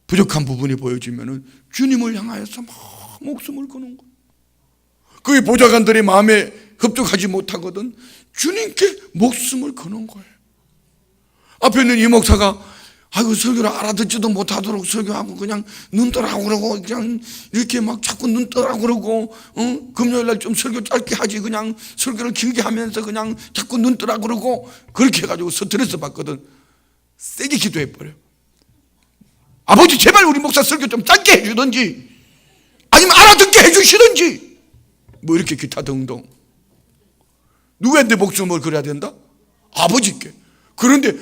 부족한 부분이 보여지면은 주님을 향하여서 막 목숨을 거는 거예요. 그의 보좌관들의 마음에 흡족하지 못하거든 주님께 목숨을 거는 거예요. 앞에 있는 이 목사가 아이고 설교를 알아듣지도 못하도록 설교하고 그냥 눈 떠라고 그러고 그냥 이렇게 막 자꾸 눈 떠라고 그러고 금요일날 좀 설교 짧게 하지 그냥 설교를 길게 하면서 그냥 자꾸 눈 떠라고 그러고 그렇게 해가지고 스트레스 받거든. 세게 기도해버려. 아버지 제발 우리 목사 설교 좀 짧게 해주든지 아니면 알아듣게 해주시든지 뭐 이렇게 기타 등등. 누구한테 목숨을 걸어야 된다? 아버지께. 그런데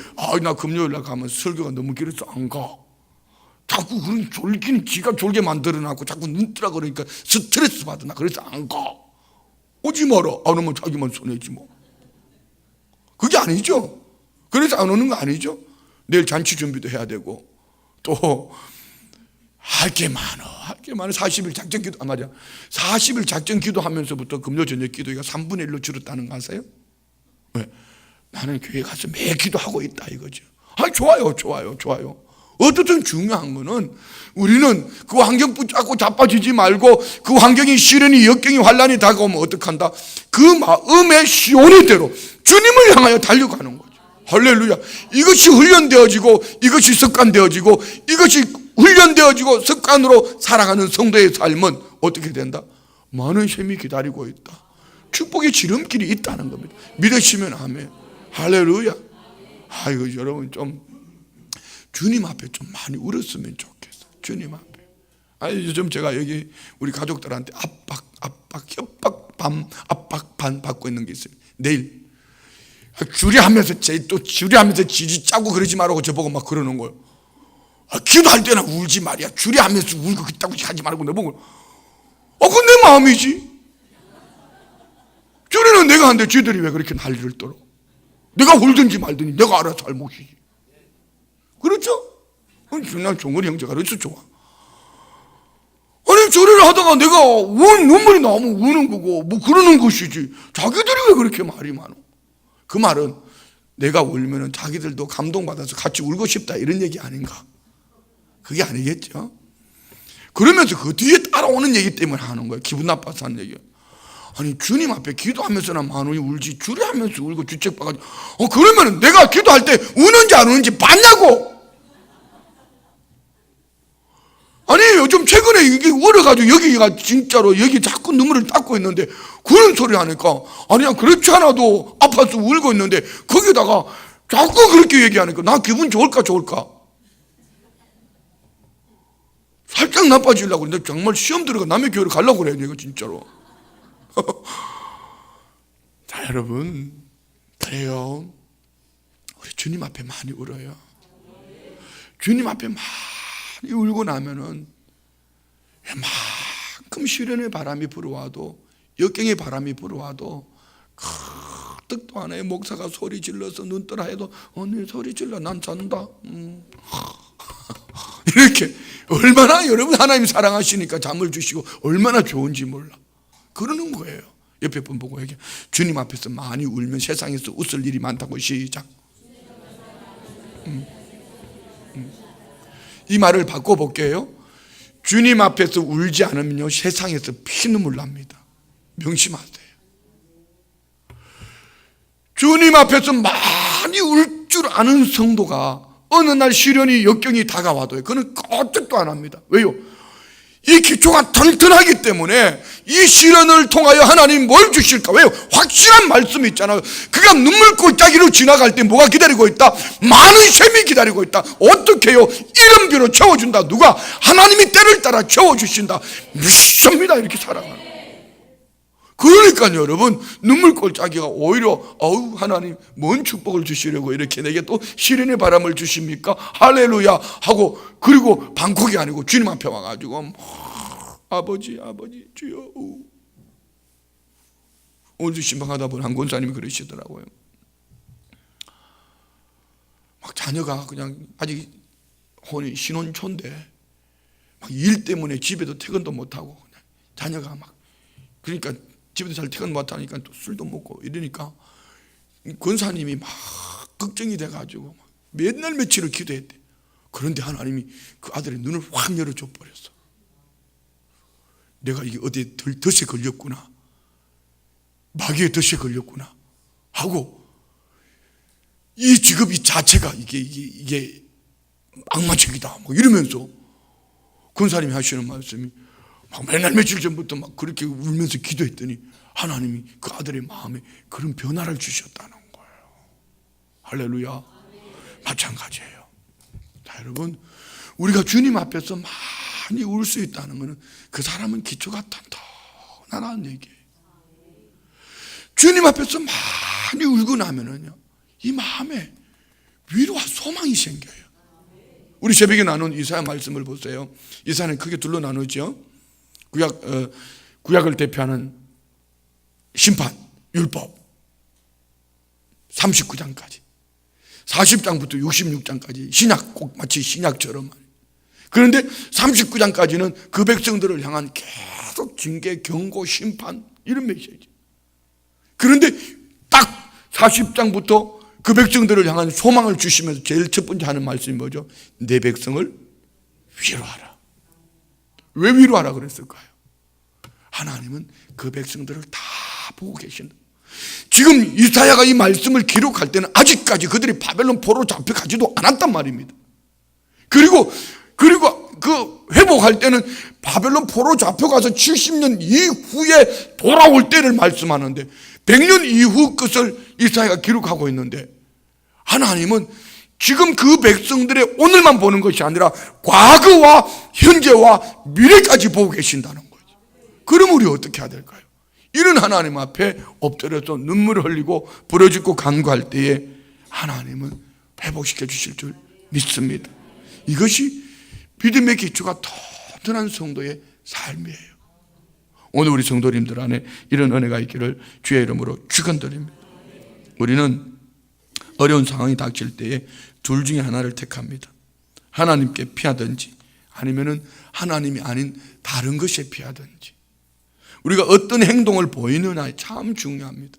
나 금요일날 가면 설교가 너무 길어서 안 가. 자꾸 그런 졸기는 지가 졸게 만들어놨고 자꾸 눈 뜨라 그러니까 스트레스 받으나 그래서 안 가. 오지 마라. 안 오면 자기만 손해지 뭐. 그게 아니죠. 그래서 안 오는 거 아니죠. 내일 잔치 준비도 해야 되고 또 할 게 많아. 40일 작전 기도, 맞아. 40일 작전 기도 하면서부터 금요 저녁 기도가 3분의 1로 줄었다는 거 아세요? 왜? 나는 교회 가서 매일 기도하고 있다 이거죠. 좋아요. 어쨌든 중요한 거는 우리는 그 환경 붙잡고 자빠지지 말고 그 환경이 시련이 역경이 환란이 다가오면 어떡한다? 그 마음의 시온이대로 주님을 향하여 달려가는 거죠. 할렐루야. 이것이 훈련되어지고 이것이 습관되어지고 이것이 훈련되어지고 습관으로 살아가는 성도의 삶은 어떻게 된다? 많은 셈이 기다리고 있다. 축복의 지름길이 있다는 겁니다. 믿으시면 아멘. 할렐루야. 아이고 여러분 좀 주님 앞에 좀 많이 울었으면 좋겠어요. 주님 앞에. 아니 요즘 제가 여기 우리 가족들한테 협박 반 받고 있는 게 있어요. 내일 주리하면서 주리하면서 지지 짜고 그러지 말라고 저보고 막 그러는 거예요. 기도할 때는 울지 말이야. 주리하면서 울고 그따구 하지 말고 내보고. 그건 내 마음이지. 주리는 내가 하는데 쥐들이 왜 그렇게 난리를 떨어? 내가 울든지 말든지 내가 알아서 잘못이지. 그렇죠? 난 종거리 형제가 그래서 좋아. 아니 주리를 하다가 내가 눈물이 나오면 우는 거고 뭐 그러는 것이지. 자기들이 왜 그렇게 말이 많어? 그 말은 내가 울면은 자기들도 감동받아서 같이 울고 싶다 이런 얘기 아닌가? 그게 아니겠죠? 그러면서 그 뒤에 따라오는 얘기 때문에 하는 거예요. 기분 나빠서 하는 얘기예요. 아니 주님 앞에 기도하면서나 많이 울지 주리하면서 울고 주책받아가지고 그러면 내가 기도할 때 우는지 안 우는지 봤냐고. 아니 요즘 최근에 이게 울어가지고 여기가 진짜로 여기 자꾸 눈물을 닦고 있는데 그런 소리 하니까 아니 그렇지 않아도 아파서 울고 있는데 거기다가 자꾸 그렇게 얘기하니까 나 기분 좋을까? 살짝 나빠지려고 그러는데 정말 시험 들어가 남의 교회를 가려고 그래요 내가 진짜로. 자 여러분 그래요. 우리 주님 앞에 많이 울어요. 주님 앞에 많이 울고 나면은 웬만큼 시련의 바람이 불어와도 역경의 바람이 불어와도 뜻도 안 해. 목사가 소리 질러서 눈떠라 해도 언니 소리 질러 난 잔다. 이렇게 얼마나 여러분 하나님 사랑하시니까 잠을 주시고 얼마나 좋은지 몰라. 그러는 거예요. 옆에 분 보고 얘기해. 주님 앞에서 많이 울면 세상에서 웃을 일이 많다고. 시작. 이 말을 바꿔볼게요. 주님 앞에서 울지 않으면요 세상에서 피눈물 납니다. 명심하세요. 주님 앞에서 많이 울 줄 아는 성도가 어느 날 시련이 역경이 다가와도요 그는 꼼짝도 안 합니다. 왜요? 이 기초가 튼튼하기 때문에 이 시련을 통하여 하나님 뭘 주실까? 왜요? 확실한 말씀이 있잖아요. 그가 눈물 골짜기로 지나갈 때 뭐가 기다리고 있다? 많은 셈이 기다리고 있다. 어떻게 해요? 이런 비로 채워준다. 누가? 하나님이 때를 따라 채워주신다. 믿습니다. 이렇게 살아가는 거예요. 그러니까 여러분 눈물 골짜기가 오히려 하나님 뭔 축복을 주시려고 이렇게 내게 또 시련의 바람을 주십니까? 할렐루야 하고 그리고 방콕이 아니고 주님 앞에 와가지고 아버지 주여. 오늘 신방하다 보니 한 권사님이 그러시더라고요. 막 자녀가 그냥 아직 혼이 신혼초인데 막 일 때문에 집에도 퇴근도 못하고 그냥 자녀가 막 그러니까 집에도 잘 퇴근 못하니까 또 술도 먹고 이러니까 권사님이 막 걱정이 돼가지고 맨날 며칠을 기도했대. 그런데 하나님이 그 아들의 눈을 확 열어줘 버렸어. 내가 이게 어디에 덫에 걸렸구나, 마귀의 덫에 걸렸구나 하고 이 직업 이 자체가 이게 악마적이다 뭐 이러면서 권사님이 하시는 말씀이 막 맨날 며칠 전부터 막 그렇게 울면서 기도했더니 하나님이 그 아들의 마음에 그런 변화를 주셨다는 거예요. 할렐루야. 마찬가지예요. 자, 여러분 우리가 주님 앞에서 많이 울 수 있다는 것은 그 사람은 기초가 단단하다는 얘기예요. 주님 앞에서 많이 울고 나면은요 이 마음에 위로와 소망이 생겨요. 우리 새벽에 나눈 이사야 말씀을 보세요. 이사야는 크게 둘로 나누죠. 구약을 대표하는 심판, 율법 39장까지 40장부터 66장까지 신약, 꼭 마치 신약처럼. 그런데 39장까지는 그 백성들을 향한 계속 징계, 경고, 심판 이런 메시지. 그런데 딱 40장부터 그 백성들을 향한 소망을 주시면서 제일 첫 번째 하는 말씀이 뭐죠? 내 백성을 위로하라. 왜 위로하라 그랬을까요? 하나님은 그 백성들을 다 보고 계신다. 지금 이사야가 이 말씀을 기록할 때는 아직까지 그들이 바벨론 포로로 잡혀가지도 않았단 말입니다. 그리고 그 회복할 때는 바벨론 포로로 잡혀가서 70년 이후에 돌아올 때를 말씀하는데 100년 이후 것을 이사야가 기록하고 있는데 하나님은 지금 그 백성들의 오늘만 보는 것이 아니라 과거와 현재와 미래까지 보고 계신다는 거죠. 그럼 우리 어떻게 해야 될까요? 이런 하나님 앞에 엎드려서 눈물을 흘리고 부르짖고 간구할 때에 하나님은 회복시켜 주실 줄 믿습니다. 이것이 믿음의 기초가 튼튼한 성도의 삶이에요. 오늘 우리 성도님들 안에 이런 은혜가 있기를 주의 이름으로 축원드립니다. 우리는 어려운 상황이 닥칠 때에 둘 중에 하나를 택합니다. 하나님께 피하든지 아니면은 하나님이 아닌 다른 것에 피하든지. 우리가 어떤 행동을 보이느냐에 참 중요합니다.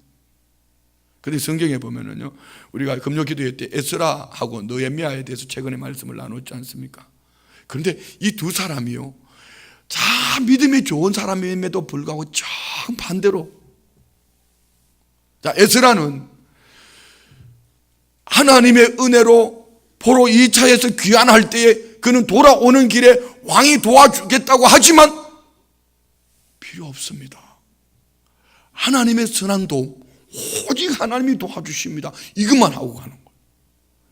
그런데 성경에 보면은요, 우리가 금요 기도회 때 에스라하고 느헤미야에 대해서 최근에 말씀을 나눴지 않습니까? 그런데 이 두 사람이요, 참 믿음이 좋은 사람임에도 불구하고 참 반대로. 자, 에스라는 하나님의 은혜로 포로 2차에서 귀환할 때에 그는 돌아오는 길에 왕이 도와주겠다고 하지만 필요 없습니다. 하나님의 선한 도움, 오직 하나님이 도와주십니다. 이것만 하고 가는 거예요.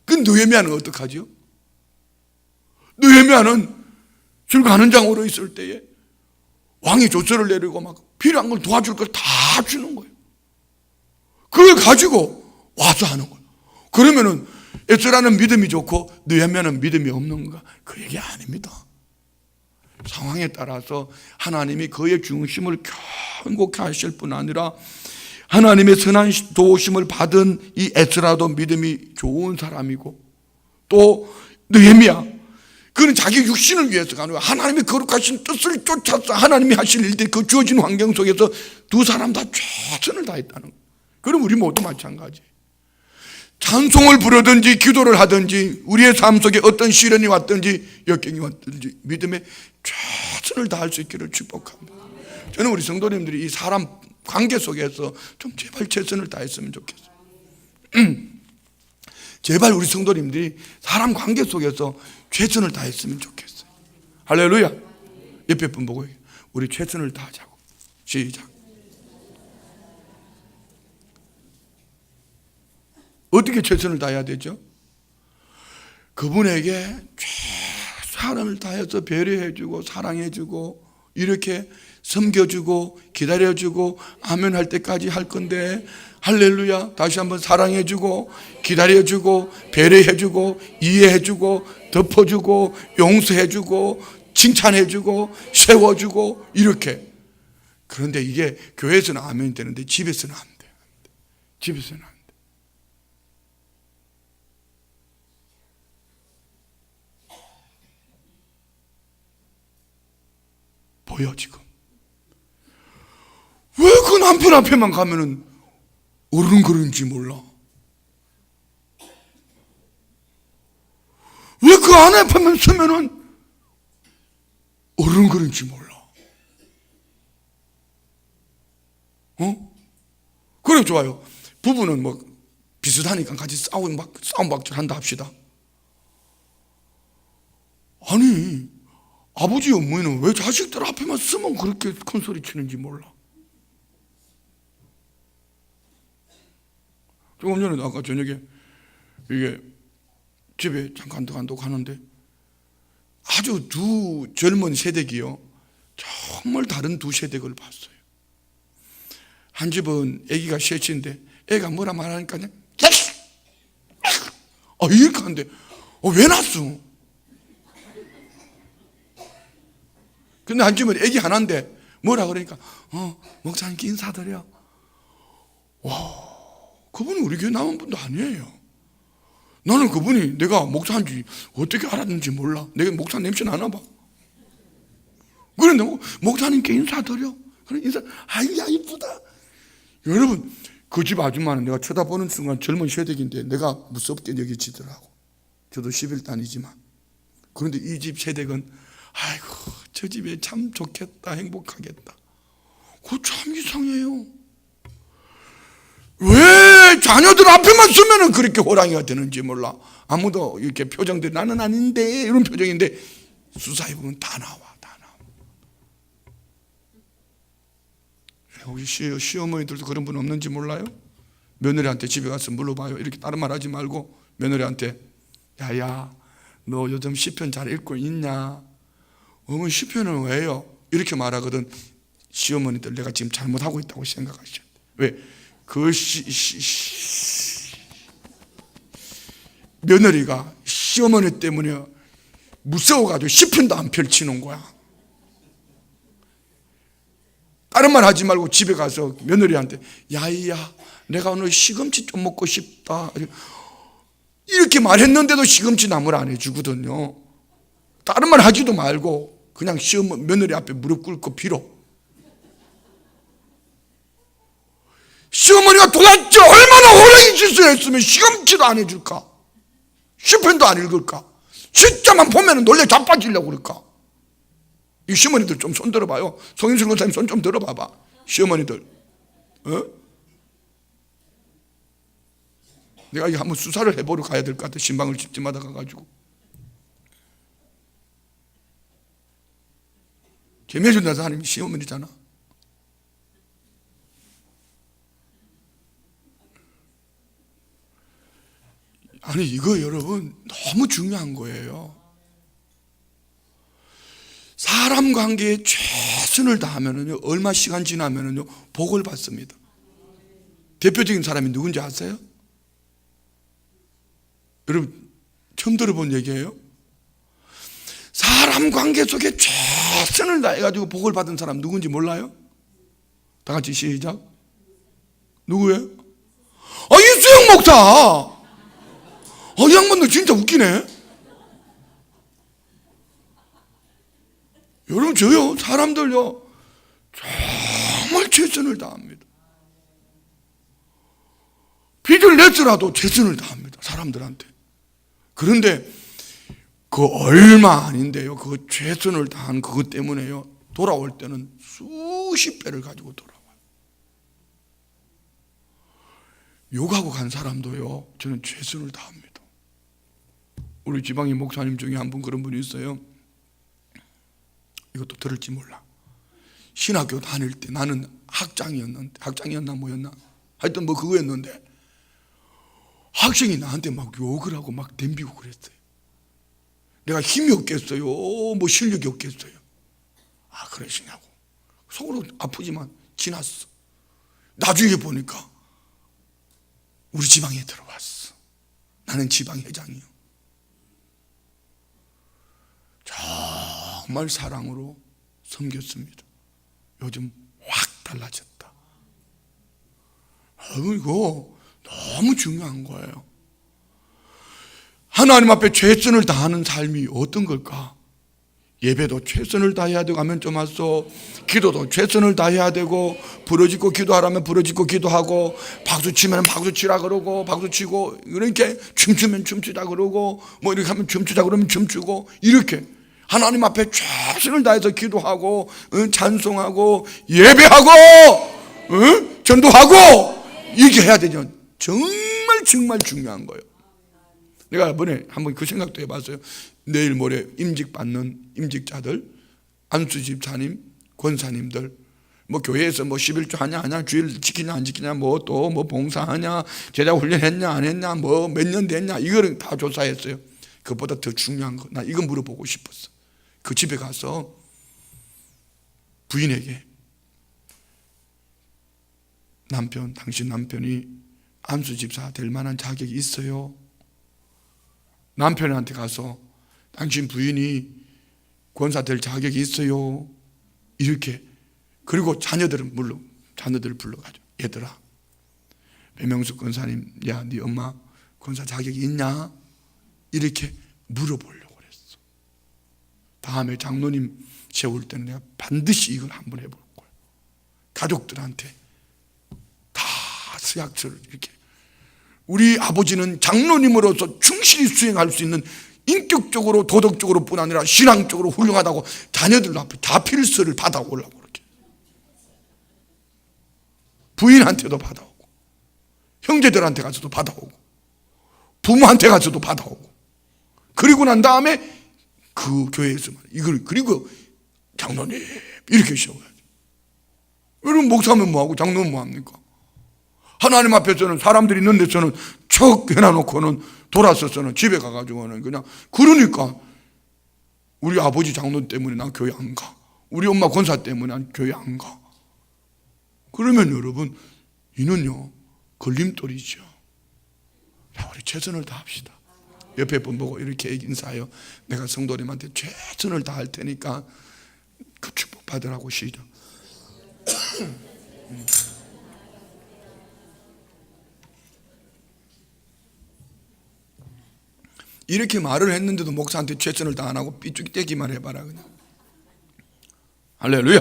그 느헤미야는 어떡하죠? 느헤미야는 줄 가는 장으로 있을 때에 왕이 조서를 내리고 막 필요한 걸 도와줄 걸 다 주는 거예요. 그걸 가지고 와서 하는 거예요. 그러면은 에스라는 믿음이 좋고 느헤미야는 믿음이 없는 건가? 그 얘기 아닙니다. 상황에 따라서 하나님이 그의 중심을 견고케 하실 뿐 아니라 하나님의 선한 도우심을 받은 이 에스라도 믿음이 좋은 사람이고 또 느헤미야 그는 자기 육신을 위해서가 아니라 하나님의 거룩하신 뜻을 쫓아서 하나님이 하실 일들 그 주어진 환경 속에서 두 사람 다 최선을 다했다는 거예요. 그럼 우리 모두 마찬가지. 찬송을 부르든지 기도를 하든지 우리의 삶 속에 어떤 시련이 왔든지 역경이 왔든지 믿음에 최선을 다할 수 있기를 축복합니다. 저는 우리 성도님들이 이 사람 관계 속에서 좀 제발 최선을 다했으면 좋겠어요. 제발 우리 성도님들이 사람 관계 속에서 최선을 다했으면 좋겠어요. 할렐루야. 옆에 분 보고 우리 최선을 다하자고. 시작. 어떻게 최선을 다해야 되죠? 그분에게 최선을 다해서 배려해주고 사랑해주고 이렇게 섬겨주고 기다려주고 아멘 할 때까지 할 건데 할렐루야. 다시 한번 사랑해주고 기다려주고 배려해주고 이해해주고 덮어주고 용서해주고 칭찬해주고 세워주고 이렇게. 그런데 이게 교회에서는 아멘이 되는데 집에서는 안 돼요. 집에서는 안 돼요. 보여 지금. 왜 그 남편 앞에만 가면은 어른거리는지 몰라. 왜 그 아내 앞에만 서면은 어른거리는지 몰라. 그래 좋아요. 부부는 뭐 비슷하니까 같이 싸움 박질 한다 합시다. 아니 아버지 어머니는 왜 자식들 앞에만 쓰면 그렇게 큰 소리 치는지 몰라. 조금 전에 아까 저녁에 이게 집에 잠깐 더 가는데 아주 두 젊은 세대기요. 정말 다른 두 세대를 봤어요. 한 집은 아기가 셋인데 애가 뭐라 말하니까 그냥 이렇게 하는데 왜 났어? 근데 한 집은 애기 하나인데 뭐라 그러니까 목사님께 인사드려. 와, 그분이 우리 교회 나온 분도 아니에요. 나는 그분이 내가 목사인지 어떻게 알았는지 몰라. 내가 목사 냄새 나나 봐. 그런데 목사님께 인사드려. 그래 인사. 아이야 이쁘다. 여러분 그 집 아줌마는 내가 쳐다보는 순간 젊은 세댁인데 내가 무섭게 여겨지더라고. 저도 11단이지만. 그런데 이 집 세댁은 아이고 저 집에 참 좋겠다, 행복하겠다. 그거 참 이상해요. 왜 자녀들 앞에만 서면은 그렇게 호랑이가 되는지 몰라. 아무도 이렇게 표정들이 나는 아닌데 이런 표정인데 수사해보면 다 나와. 혹시 시어머니들도 그런 분 없는지 몰라요? 며느리한테 집에 가서 물어봐요. 이렇게 다른 말 하지 말고 며느리한테 야야 너 요즘 시편 잘 읽고 있냐? 어머니 시편은 왜요? 이렇게 말하거든. 시어머니들 내가 지금 잘못하고 있다고 생각하셔. 왜? 그 며느리가 시어머니 때문에 무서워가지고 시편도 안 펼치는 거야. 다른 말 하지 말고 집에 가서 며느리한테 야이야 내가 오늘 시금치 좀 먹고 싶다 이렇게 말했는데도 시금치 나물 안 해주거든요. 다른 말 하지도 말고 그냥 며느리 앞에 무릎 꿇고 빌어. 시어머니가 도대체 얼마나 호랑이 짓을 했으면 시금치도 안 해줄까? 시편도 안 읽을까? 진짜만 보면 놀래 자빠지려고 그럴까? 이 시어머니들 좀 손 들어봐요. 송임수 권사님 손 좀 들어봐봐. 시어머니들 내가 이거 한번 수사를 해보러 가야 될 것 같아. 신방을 집집마다 가가지고 김혜준 사람이 시어머니잖아. 아니 이거 여러분 너무 중요한 거예요. 사람 관계에 최선을 다하면은요 얼마 시간 지나면은요 복을 받습니다. 대표적인 사람이 누군지 아세요? 여러분 처음 들어본 얘기예요? 사람 관계 속에 최선을 다해가지고 복을 받은 사람 누군지 몰라요? 다 같이 시작. 누구예요? 이수영 목사. 이 양반도 진짜 웃기네. 여러분 저요 사람들요 정말 최선을 다합니다. 빚을 냈더라도 최선을 다합니다 사람들한테. 그런데 그 얼마 아닌데요 그 최선을 다한 그것 때문에요 돌아올 때는 수십 배를 가지고 돌아와요. 욕하고 간 사람도요 저는 최선을 다합니다. 우리 지방의 목사님 중에 한 분 그런 분이 있어요. 이것도 들을지 몰라. 신학교 다닐 때 나는 학장이었나 뭐였나 하여튼 뭐 그거였는데 학생이 나한테 막 욕을 하고 막 덤비고 그랬어요. 내가 힘이 없겠어요 뭐 실력이 없겠어요. 그러시냐고 속으로 아프지만 지났어. 나중에 보니까 우리 지방에 들어왔어. 나는 지방 회장이요. 정말 사랑으로 섬겼습니다. 요즘 확 달라졌다. 이거 너무 중요한 거예요. 하나님 앞에 최선을 다하는 삶이 어떤 걸까? 예배도 최선을 다해야 되고 하면 좀 왔어. 기도도 최선을 다해야 되고 부러지고 기도하라면 부러지고 기도하고 박수 치면 박수 치라 그러고 박수 치고 이렇게 춤추면 춤추자 그러고 뭐 이렇게 하면 춤추자 그러면 춤추고 이렇게 하나님 앞에 최선을 다해서 기도하고 찬송하고 예배하고 전도하고 이렇게 해야 되죠. 정말 중요한 거예요. 내가 이번에 한번 그 생각도 해봤어요. 내일 모레 임직받는 임직자들 안수 집사님 권사님들 뭐 교회에서 뭐 11조 하냐 안 하냐 주일 지키냐 안 지키냐 뭐 또 뭐 봉사하냐 제자 훈련했냐 안 했냐 뭐 몇 년 됐냐 이거를 다 조사했어요. 그것보다 더 중요한 거 나 이거 물어보고 싶었어. 그 집에 가서 부인에게 당신 남편이 안수 집사 될 만한 자격이 있어요? 남편한테 가서 당신 부인이 권사 될 자격이 있어요? 이렇게. 그리고 자녀들을 불러가지고 얘들아 배명숙 권사님 야 네 엄마 권사 자격이 있냐? 이렇게 물어보려고 그랬어. 다음에 장로님 세울 때는 내가 반드시 이걸 한번 해볼 거야. 가족들한테 다 서약서를 이렇게. 우리 아버지는 장로님으로서 충실히 수행할 수 있는 인격적으로 도덕적으로 뿐 아니라 신앙적으로 훌륭하다고 자녀들 앞에 자필서를 받아오려고 그렇게. 부인한테도 받아오고 형제들한테 가서도 받아오고 부모한테 가서도 받아오고, 그리고 난 다음에 그 교회에서 이걸 그리고 장로님 이렇게 세워야지. 여러분 목사면 뭐하고 장로는 뭐합니까? 하나님 앞에서는 사람들이 있는 데서는 척 해놔놓고는 돌아서서는 집에 가가지고는 그냥, 그러니까 우리 아버지 장로 때문에 난 교회 안 가, 우리 엄마 권사 때문에 난 교회 안 가. 그러면 여러분 이는요 걸림돌이죠. 자, 우리 최선을 다합시다. 옆에 분 보고 이렇게 인사해요. 내가 성도님한테 최선을 다할 테니까 그 축복 받으라고. 시작. 이렇게 말을 했는데도 목사한테 최선을 다 안 하고 삐죽대기만 해봐라 그냥. 할렐루야.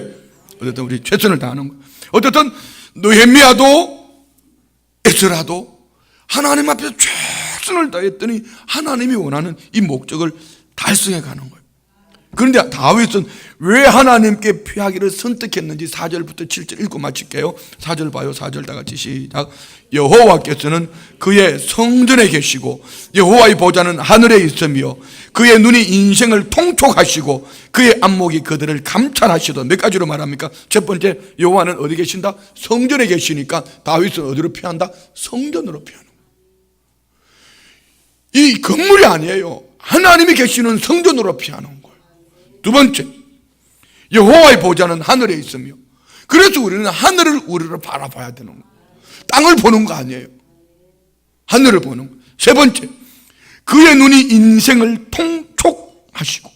어쨌든 우리 최선을 다하는 거. 어쨌든 느헤미야도 에스라도 하나님 앞에 최선을 다했더니 하나님이 원하는 이 목적을 달성해 가는 거예요. 그런데 다윗은 왜 하나님께 피하기를 선택했는지 4절부터 7절 읽고 마칠게요. 4절 봐요. 4절 다 같이 시작. 여호와께서는 그의 성전에 계시고 여호와의 보좌는 하늘에 있으며 그의 눈이 인생을 통촉하시고 그의 안목이 그들을 감찰하시던. 몇 가지로 말합니까? 첫 번째, 여호와는 어디 계신다? 성전에 계시니까 다윗은 어디로 피한다? 성전으로 피하는 거예요. 이 건물이 아니에요. 하나님이 계시는 성전으로 피하는 거예요. 두 번째, 여호와의 보좌는 하늘에 있으며, 그래서 우리는 하늘을 우리로 바라봐야 되는 거예요. 땅을 보는 거 아니에요. 하늘을 보는 거예요. 세 번째, 그의 눈이 인생을 통촉하시고,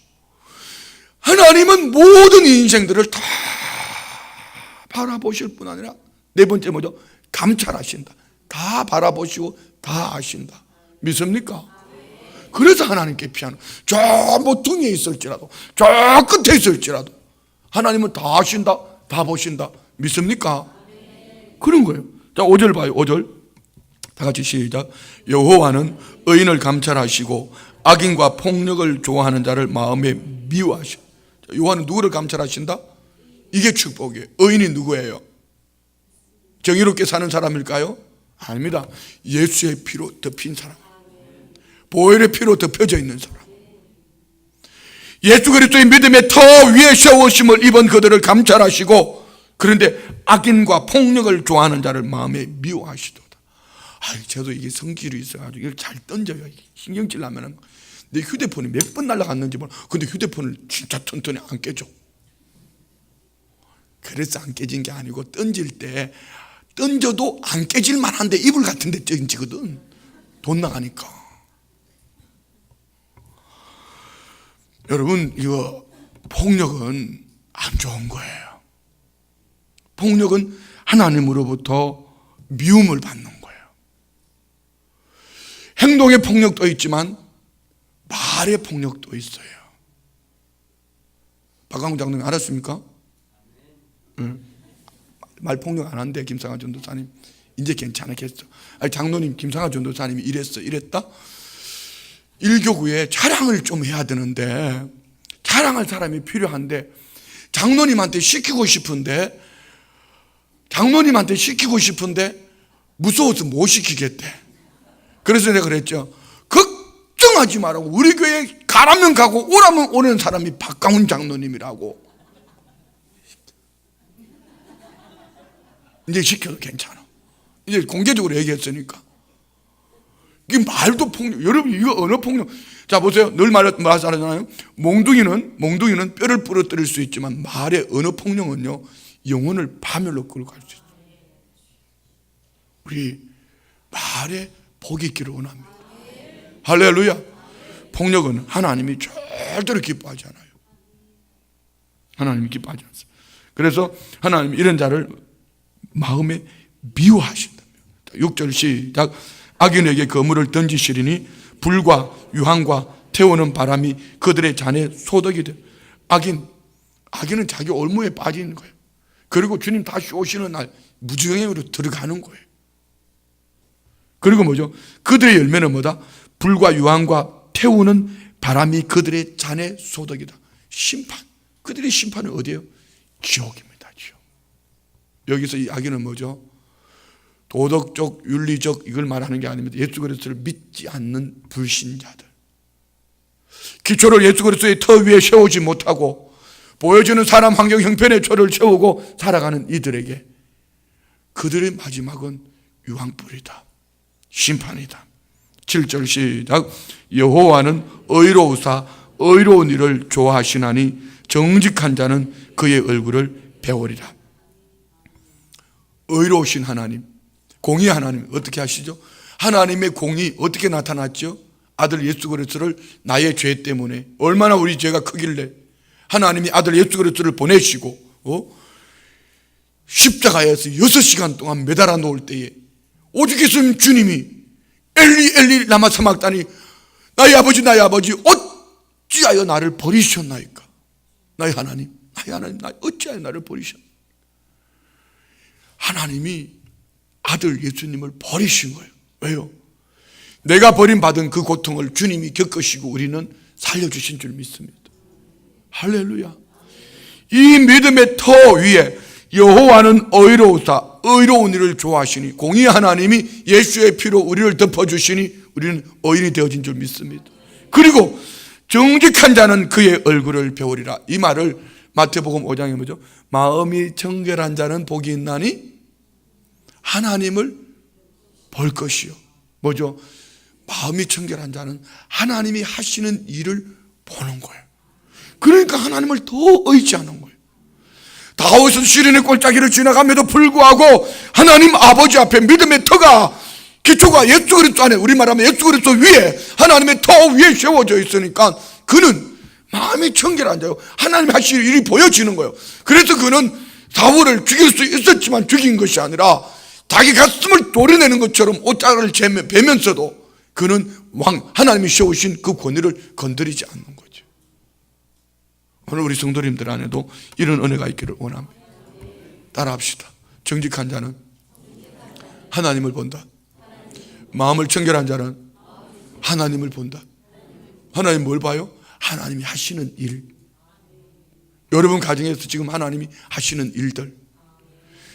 하나님은 모든 인생들을 다 바라보실 뿐 아니라, 네 번째 뭐죠? 감찰하신다. 다 바라보시고 다 아신다. 믿습니까? 그래서 하나님께 피하는, 저 뭐 등에 있을지라도 저 끝에 있을지라도 하나님은 다 아신다, 다 보신다. 믿습니까? 그런 거예요. 자, 5절 봐요. 5절 다 같이 시작. 여호와는 의인을 감찰하시고 악인과 폭력을 좋아하는 자를 마음에 미워하시고. 여호와는 누구를 감찰하신다? 이게 축복이에요. 의인이 누구예요? 정의롭게 사는 사람일까요? 아닙니다. 예수의 피로 덮인 사람, 보혈의 피로 덮여져 있는 사람, 예수 그리스도의 믿음의 터 위에 세우심을 입은 그들을 감찰하시고, 그런데 악인과 폭력을 좋아하는 자를 마음에 미워하시도다. 저도 이게 성질이 있어가지고 이걸 잘 던져요. 신경질 나면은 내 휴대폰이 몇 번 날아갔는지 몰라. 근데 휴대폰을 진짜 튼튼히 안 깨져. 그래서 안 깨진 게 아니고, 던질 때 던져도 안 깨질 만한데 이불 같은 데 던지거든. 돈 나가니까. 여러분, 이거 폭력은 안 좋은 거예요. 폭력은 하나님으로부터 미움을 받는 거예요. 행동의 폭력도 있지만 말의 폭력도 있어요. 박광훈 장로님 알았습니까? 응. 말 폭력 안 한대, 김상하 전도사님. 이제 괜찮겠어. 아니, 장로님, 김상하 전도사님이 이랬다? 일교구에 자랑을 좀 해야 되는데, 자랑할 사람이 필요한데, 장로님한테 시키고 싶은데 무서워서 못 시키겠대. 그래서 내가 그랬죠. 걱정하지 말라고. 우리 교회 가라면 가고 오라면 오는 사람이 박강훈 장로님이라고. 이제 시켜도 괜찮아. 이제 공개적으로 얘기했으니까. 이게 말도 폭력. 여러분, 이거 언어 폭력. 자, 보세요. 늘 말하잖아요. 몽둥이는 뼈를 부러뜨릴 수 있지만 말의 언어 폭력은요, 영혼을 파멸로 끌고 갈 수 있어요. 우리 말에 복이 있기를 원합니다. 할렐루야. 폭력은 하나님이 절대로 기뻐하지 않아요. 하나님이 기뻐하지 않습니다. 그래서 하나님이 이런 자를 마음에 미워하신다. 6절 시작. 악인에게 거물을 던지시리니 불과 유황과 태우는 바람이 그들의 잔에 소득이 돼. 악인은 자기 올무에 빠지는 거예요. 그리고 주님 다시 오시는 날 무지경으로 들어가는 거예요. 그리고 뭐죠? 그들의 열매는 뭐다? 불과 유황과 태우는 바람이 그들의 잔의 소득이다. 심판. 그들의 심판은 어디예요? 지옥입니다. 지옥. 여기서 이 악인은 뭐죠? 도덕적, 윤리적 이걸 말하는 게 아닙니다. 예수 그리스도를 믿지 않는 불신자들. 기초를 예수 그리스도의 터 위에 세우지 못하고 보여주는 사람 환경 형편의 초를 세우고 살아가는 이들에게 그들의 마지막은 유황불이다. 심판이다. 7절 시작. 여호와는 의로우사 의로운 일을 좋아하시나니 정직한 자는 그의 얼굴을 배우리라. 의로우신 하나님, 공의 하나님 어떻게 하시죠? 하나님의 공의 어떻게 나타났죠? 아들 예수 그리스도를 나의 죄 때문에 얼마나 우리 죄가 크길래 하나님이 아들 예수 그리스도를 보내시고 십자가에서 6시간 동안 매달아 놓을 때에 오직 예수님 주님이 엘리 엘리 라마 사막다니 나의 아버지 어찌하여 나를 버리셨나이까? 나의 하나님 나 어찌하여 나를 버리셨나? 하나님이 아들 예수님을 버리신 거예요. 왜요? 내가 버림받은 그 고통을 주님이 겪으시고 우리는 살려주신 줄 믿습니다. 할렐루야. 이 믿음의 터 위에 여호와는 의로우사 의로운 일을 좋아하시니 공의 하나님이 예수의 피로 우리를 덮어주시니 우리는 의인이 되어진 줄 믿습니다. 그리고 정직한 자는 그의 얼굴을 배우리라. 이 말을 마태복음 5장에 뭐죠? 마음이 정결한 자는 복이 있나니 하나님을 볼 것이요. 뭐죠? 마음이 정결한 자는 하나님이 하시는 일을 보는 거예요. 그러니까 하나님을 더 의지하는 거예요. 다윗은 시련의 골짜기를 지나감에도 불구하고 하나님 아버지 앞에 믿음의 터가 기초가 예수 그리스도 안에 우리 말하면 예수 그리스도 위에 하나님의 터 위에 세워져 있으니까 그는 마음이 정결한 자요. 하나님이 하실 일이 보여지는 거예요. 그래서 그는 사울을 죽일 수 있었지만 죽인 것이 아니라 자기 가슴을 도려내는 것처럼 옷자락을 베면서도 그는 하나님이 세우신 그 권위를 건드리지 않는 거죠. 오늘 우리 성도님들 안에도 이런 은혜가 있기를 원합니다. 따라합시다. 정직한 자는 하나님을 본다. 마음을 청결한 자는 하나님을 본다. 하나님 뭘 봐요? 하나님이 하시는 일. 여러분 가정에서 지금 하나님이 하시는 일들.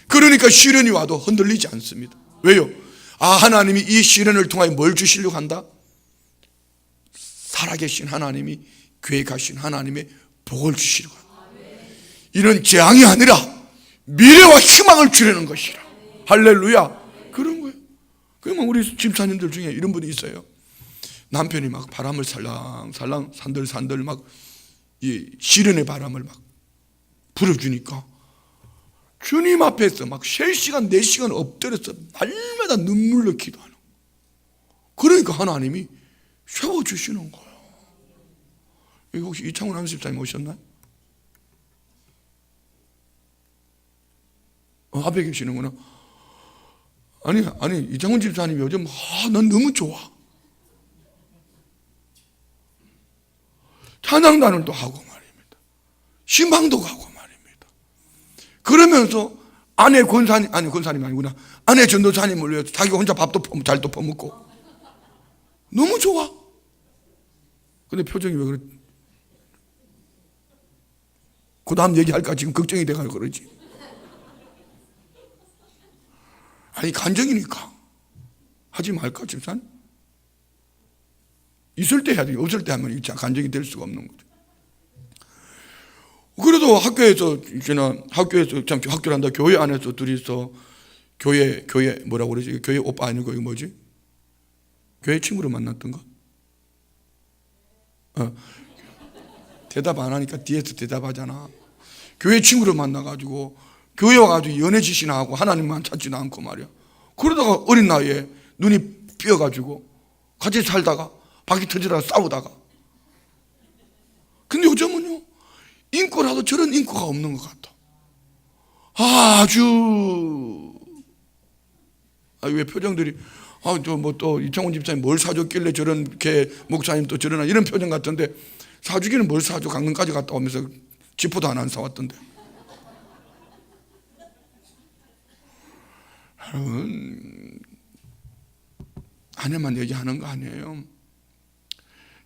그러니까 시련이 와도 흔들리지 않습니다. 왜요? 하나님이 이 시련을 통하여 뭘 주시려고 한다? 살아계신 하나님이 계획하신 하나님의 복을 주시려고 한다. 이는 재앙이 아니라 미래와 희망을 주려는 것이라. 할렐루야. 그런 거예요. 그러면 우리 집사님들 중에 이런 분이 있어요. 남편이 막 바람을 살랑살랑 산들산들 막 이 시련의 바람을 막 불어주니까 주님 앞에서 막 3시간 4시간 엎드려서 날마다 눈물로 기도하는 거예요. 그러니까 하나님이 세워주시는 거예요. 여기 혹시 이창훈 안수집사님 오셨나요? 앞에 계시는구나. 아니 이창훈 집사님 요즘 난 너무 좋아. 찬양단을도 하고 말입니다. 신방도 가고 말입니다. 그러면서 아내 권사님이 아니구나. 아내 전도사님을 위해서 자기 혼자 밥도 잘도 퍼먹고 너무 좋아. 근데 표정이 왜 그래? 그 다음 얘기할까 지금 걱정이 돼가지고 그러지. 아니 간증이니까 하지 말까 집사님? 있을 때 해야 돼. 없을 때 하면 간증이 될 수가 없는 거죠. 그래도 학교에서 학교를 한다. 교회 안에서 둘이서 교회 뭐라고 그러지? 교회 오빠 아니고 이거 뭐지? 교회 친구를 만났던가? 대답 안 하니까 뒤에서 대답하잖아. 교회 친구를 만나가지고 교회 와가지고 연애 짓이나 하고 하나님만 찾지도 않고 말이야. 그러다가 어린 나이에 눈이 삐어가지고 같이 살다가 바퀴 터지다가 싸우다가. 근데 요즘은요 인꼬라도 저런 인꼬가 없는 것 같아. 왜 표정들이 또 이창훈 집사님 뭘 사줬길래 저런 개 목사님 또 저러나 이런 표정 같던데 사주기는 뭘 사줘. 강릉까지 갔다 오면서 지포도 하나 안 사왔던데. 아내만 얘기하는 거 아니에요.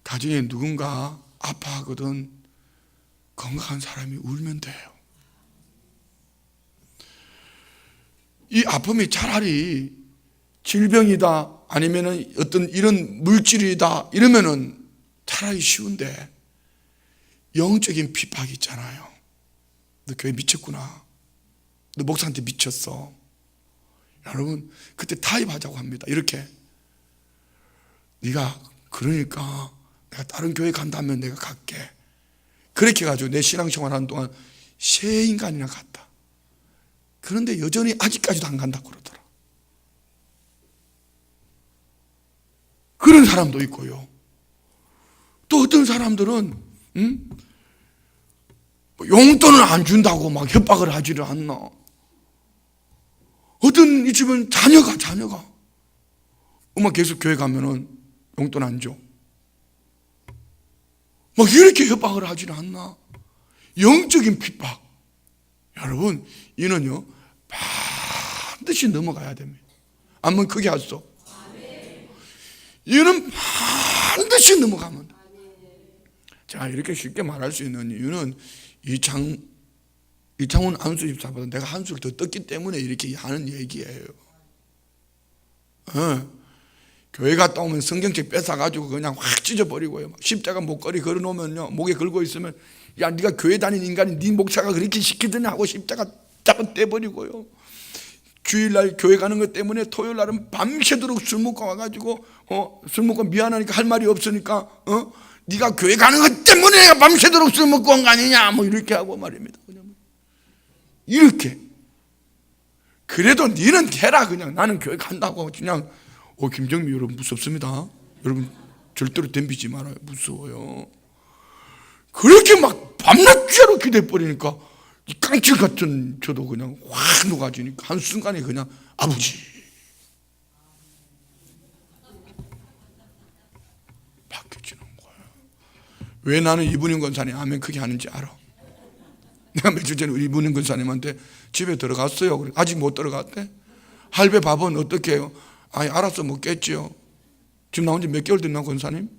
가정에 누군가 아파하거든 건강한 사람이 울면 돼요. 이 아픔이 차라리 질병이다 아니면은 어떤 이런 물질이다 이러면은 차라리 쉬운데, 영적인 핍박이 있잖아요. 너 교회 미쳤구나, 너 목사한테 미쳤어, 여러분 그때 타협하자고 합니다. 이렇게, 네가 그러니까 내가 다른 교회 간다면 내가 갈게. 그렇게 해가지고 내 신앙생활 하는 동안 새 인간이나 갔다. 그런데 여전히 아직까지도 안 간다고 그러더라. 그런 사람도 있고요. 또 어떤 사람들은 용돈을 안 준다고 막 협박을 하지를 않나. 어떤 이 집은 자녀가 엄마 계속 교회 가면은 용돈 안 줘, 막 이렇게 협박을 하지는 않나. 영적인 핍박, 여러분 이는요 반드시 넘어가야 됩니다. 한번 크게 하소. 이는 반드시 넘어가면 돼. 자, 이렇게 쉽게 말할 수 있는 이유는 이창훈 안수 집사보다 내가 한 수를 더 떴기 때문에 이렇게 하는 얘기예요. 교회 갔다 오면 성경책 뺏어가지고 그냥 확 찢어버리고요. 십자가 목걸이 걸어놓으면요, 목에 걸고 있으면 야 네가 교회 다니는 인간이 네 목사가 그렇게 시키더니 하고 십자가 잡아 떼버리고요. 주일날 교회 가는 것 때문에 토요일날은 밤새도록 술 먹고 와가지고 술 먹고 미안하니까 할 말이 없으니까 네가 교회 가는 것 때문에 내가 밤새도록 술 먹고 온 거 아니냐 뭐 이렇게 하고 말입니다. 그냥 이렇게. 그래도 니는 해라. 그냥 나는 교회 간다고. 그냥 김정미 여러분 무섭습니다. 여러분 절대로 덤비지 말아요. 무서워요. 그렇게 막 밤낮 죄로 기대버리니까 이 깡칠 같은 저도 그냥 확 녹아지니까 한순간에 그냥 아버지 바뀌어지는 거예요. 왜 나는 이분인 권사님 아멘 크게 하는지 알아. 내가 며칠 전에 우리 이분인 권사님한테 집에 들어갔어요. 그래, 아직 못 들어갔대. 할배 밥은 어떻게 해요? 아니 알아서 먹겠지요. 지금 나온 지 몇 개월 됐나 권사님?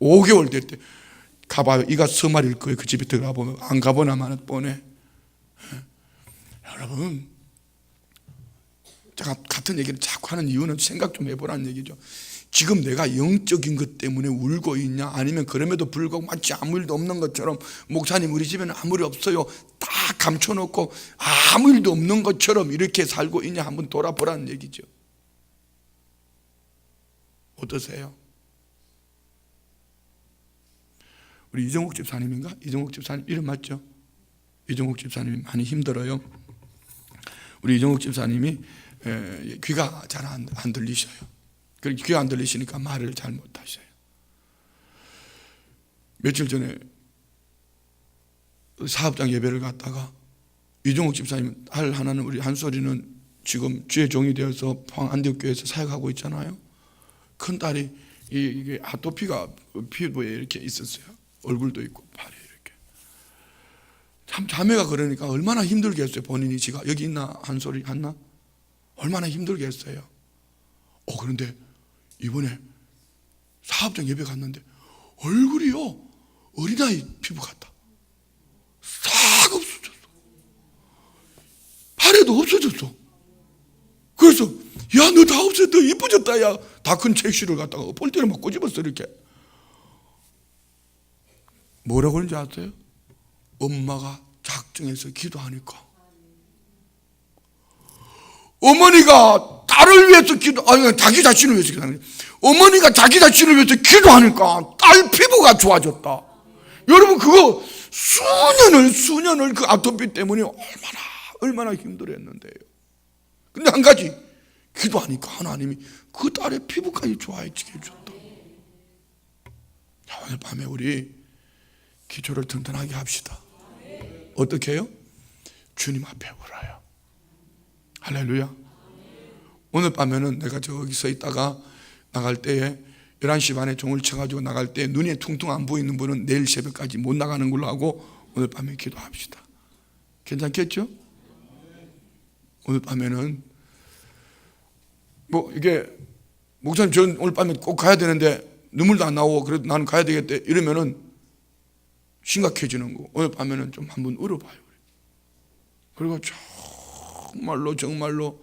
5개월 됐대. 가봐요. 이가 서말일 거예요. 그 집에 들어가 보면. 안 가보나마는 뻔해. 여러분, 제가 같은 얘기를 자꾸 하는 이유는 생각 좀 해보라는 얘기죠. 지금 내가 영적인 것 때문에 울고 있냐, 아니면 그럼에도 불구하고 마치 아무 일도 없는 것처럼 목사님 우리 집에는 아무 일 없어요 다 감춰놓고 아무 일도 없는 것처럼 이렇게 살고 있냐 한번 돌아보라는 얘기죠. 어떠세요? 우리 이정욱 집사님인가? 이정욱 집사님 이름 맞죠? 이정욱 집사님이 많이 힘들어요. 우리 이정욱 집사님이 귀가 잘 안 들리셔요. 그리고 귀가 안 들리시니까 말을 잘 못하셔요. 며칠 전에 사업장 예배를 갔다가 이정욱 집사님 할 하나는 우리 한솔이는 지금 주의 종이 되어서 포항 안디옥교회에서 사역하고 있잖아요. 큰딸이 이게 아토피가 피부에 이렇게 있었어요. 얼굴도 있고 팔에 이렇게. 참 자매가 그러니까 얼마나 힘들겠어요. 본인이 지가 여기 있나 한솔이 한나? 얼마나 힘들겠어요. 그런데 이번에 사업장 예배 갔는데 얼굴이요 어린아이 피부 같다. 싹 없어졌어. 팔에도 없어졌어. 그래서 야 너 다 없어졌다 이뻐졌다. 야 다 큰 책실을 갖다가 볼때를 막 꼬집었어. 이렇게 뭐라고 하는지 아세요? 엄마가 작정해서 기도하니까. 어머니가 딸을 위해서 자기 자신을 위해서 기도하는 거예요. 어머니가 자기 자신을 위해서 기도하니까 딸 피부가 좋아졌다. 여러분 그거 수년을 그 아토피 때문에 얼마나 힘들었는데요. 근데 한 가지 기도하니까 하나님이 그 딸의 피부까지 좋아지게 해줬다. 자, 오늘 밤에 우리 기초를 튼튼하게 합시다. 어떻게 해요? 주님 앞에 울어요. 할렐루야. 오늘 밤에는 내가 저기 서 있다가 나갈 때에 11시 반에 종을 쳐가지고 나갈 때 눈에 퉁퉁 안 보이는 분은 내일 새벽까지 못 나가는 걸로 하고 오늘 밤에 기도합시다. 괜찮겠죠? 오늘 밤에는 이게 목사님 저는 오늘 밤에 꼭 가야 되는데 눈물도 안 나오고 그래도 나는 가야 되겠대 이러면은 심각해지는 거. 오늘 밤에는 좀 한번 울어봐요. 그리고 정말로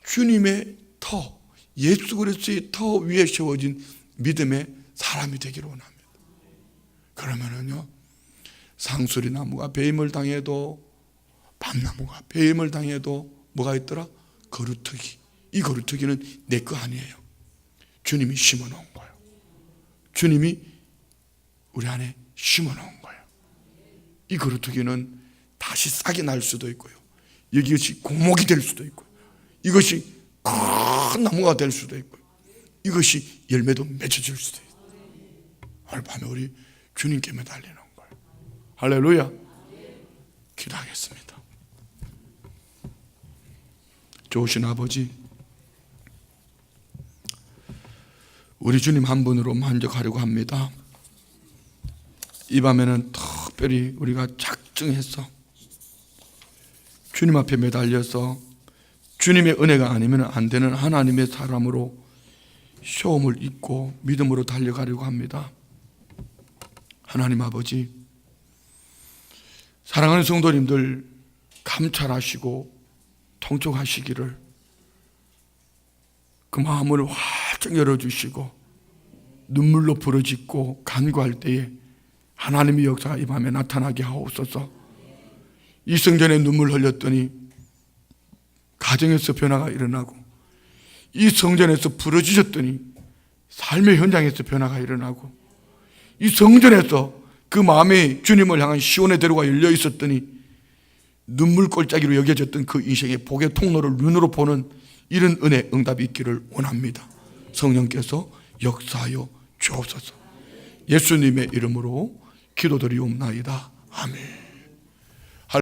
주님의 터, 예수 그리스도의 터 위에 세워진 믿음의 사람이 되기를 원합니다. 그러면은요, 상수리 나무가 배임을 당해도, 밤나무가 배임을 당해도 뭐가 있더라? 거루터기. 이 거루터기는 내 거 아니에요. 주님이 심어놓은 거예요. 주님이 우리 안에 심어놓은 거예요. 이 거루터기는 다시 싹이 날 수도 있고요, 이것이 고목이 될 수도 있고요, 이것이 큰 나무가 될 수도 있고요, 이것이 열매도 맺어질 수도 있어요. 오늘 밤에 우리 주님께 매달리는 거예요. 할렐루야. 기도하겠습니다. 좋으신 아버지, 우리 주님 한 분으로 만족하려고 합니다. 이 밤에는 특별히 우리가 작정해서 주님 앞에 매달려서 주님의 은혜가 아니면 안 되는 하나님의 사람으로 시험을 잊고 믿음으로 달려가려고 합니다. 하나님 아버지, 사랑하는 성도님들 감찰하시고 통촉하시기를, 그 마음을 활짝 열어주시고 눈물로 부르짖고 간구할 때에 하나님의 역사가 이 밤에 나타나게 하옵소서. 이 성전에 눈물 흘렸더니 가정에서 변화가 일어나고, 이 성전에서 부르짖었더니 삶의 현장에서 변화가 일어나고, 이 성전에서 그 마음이 주님을 향한 시온의 대로가 열려 있었더니 눈물 골짜기로 여겨졌던 그 인생의 복의 통로를 눈으로 보는 이런 은혜 응답이 있기를 원합니다. 성령께서 역사하여 주옵소서. 예수님의 이름으로 기도드리옵나이다. 아멘.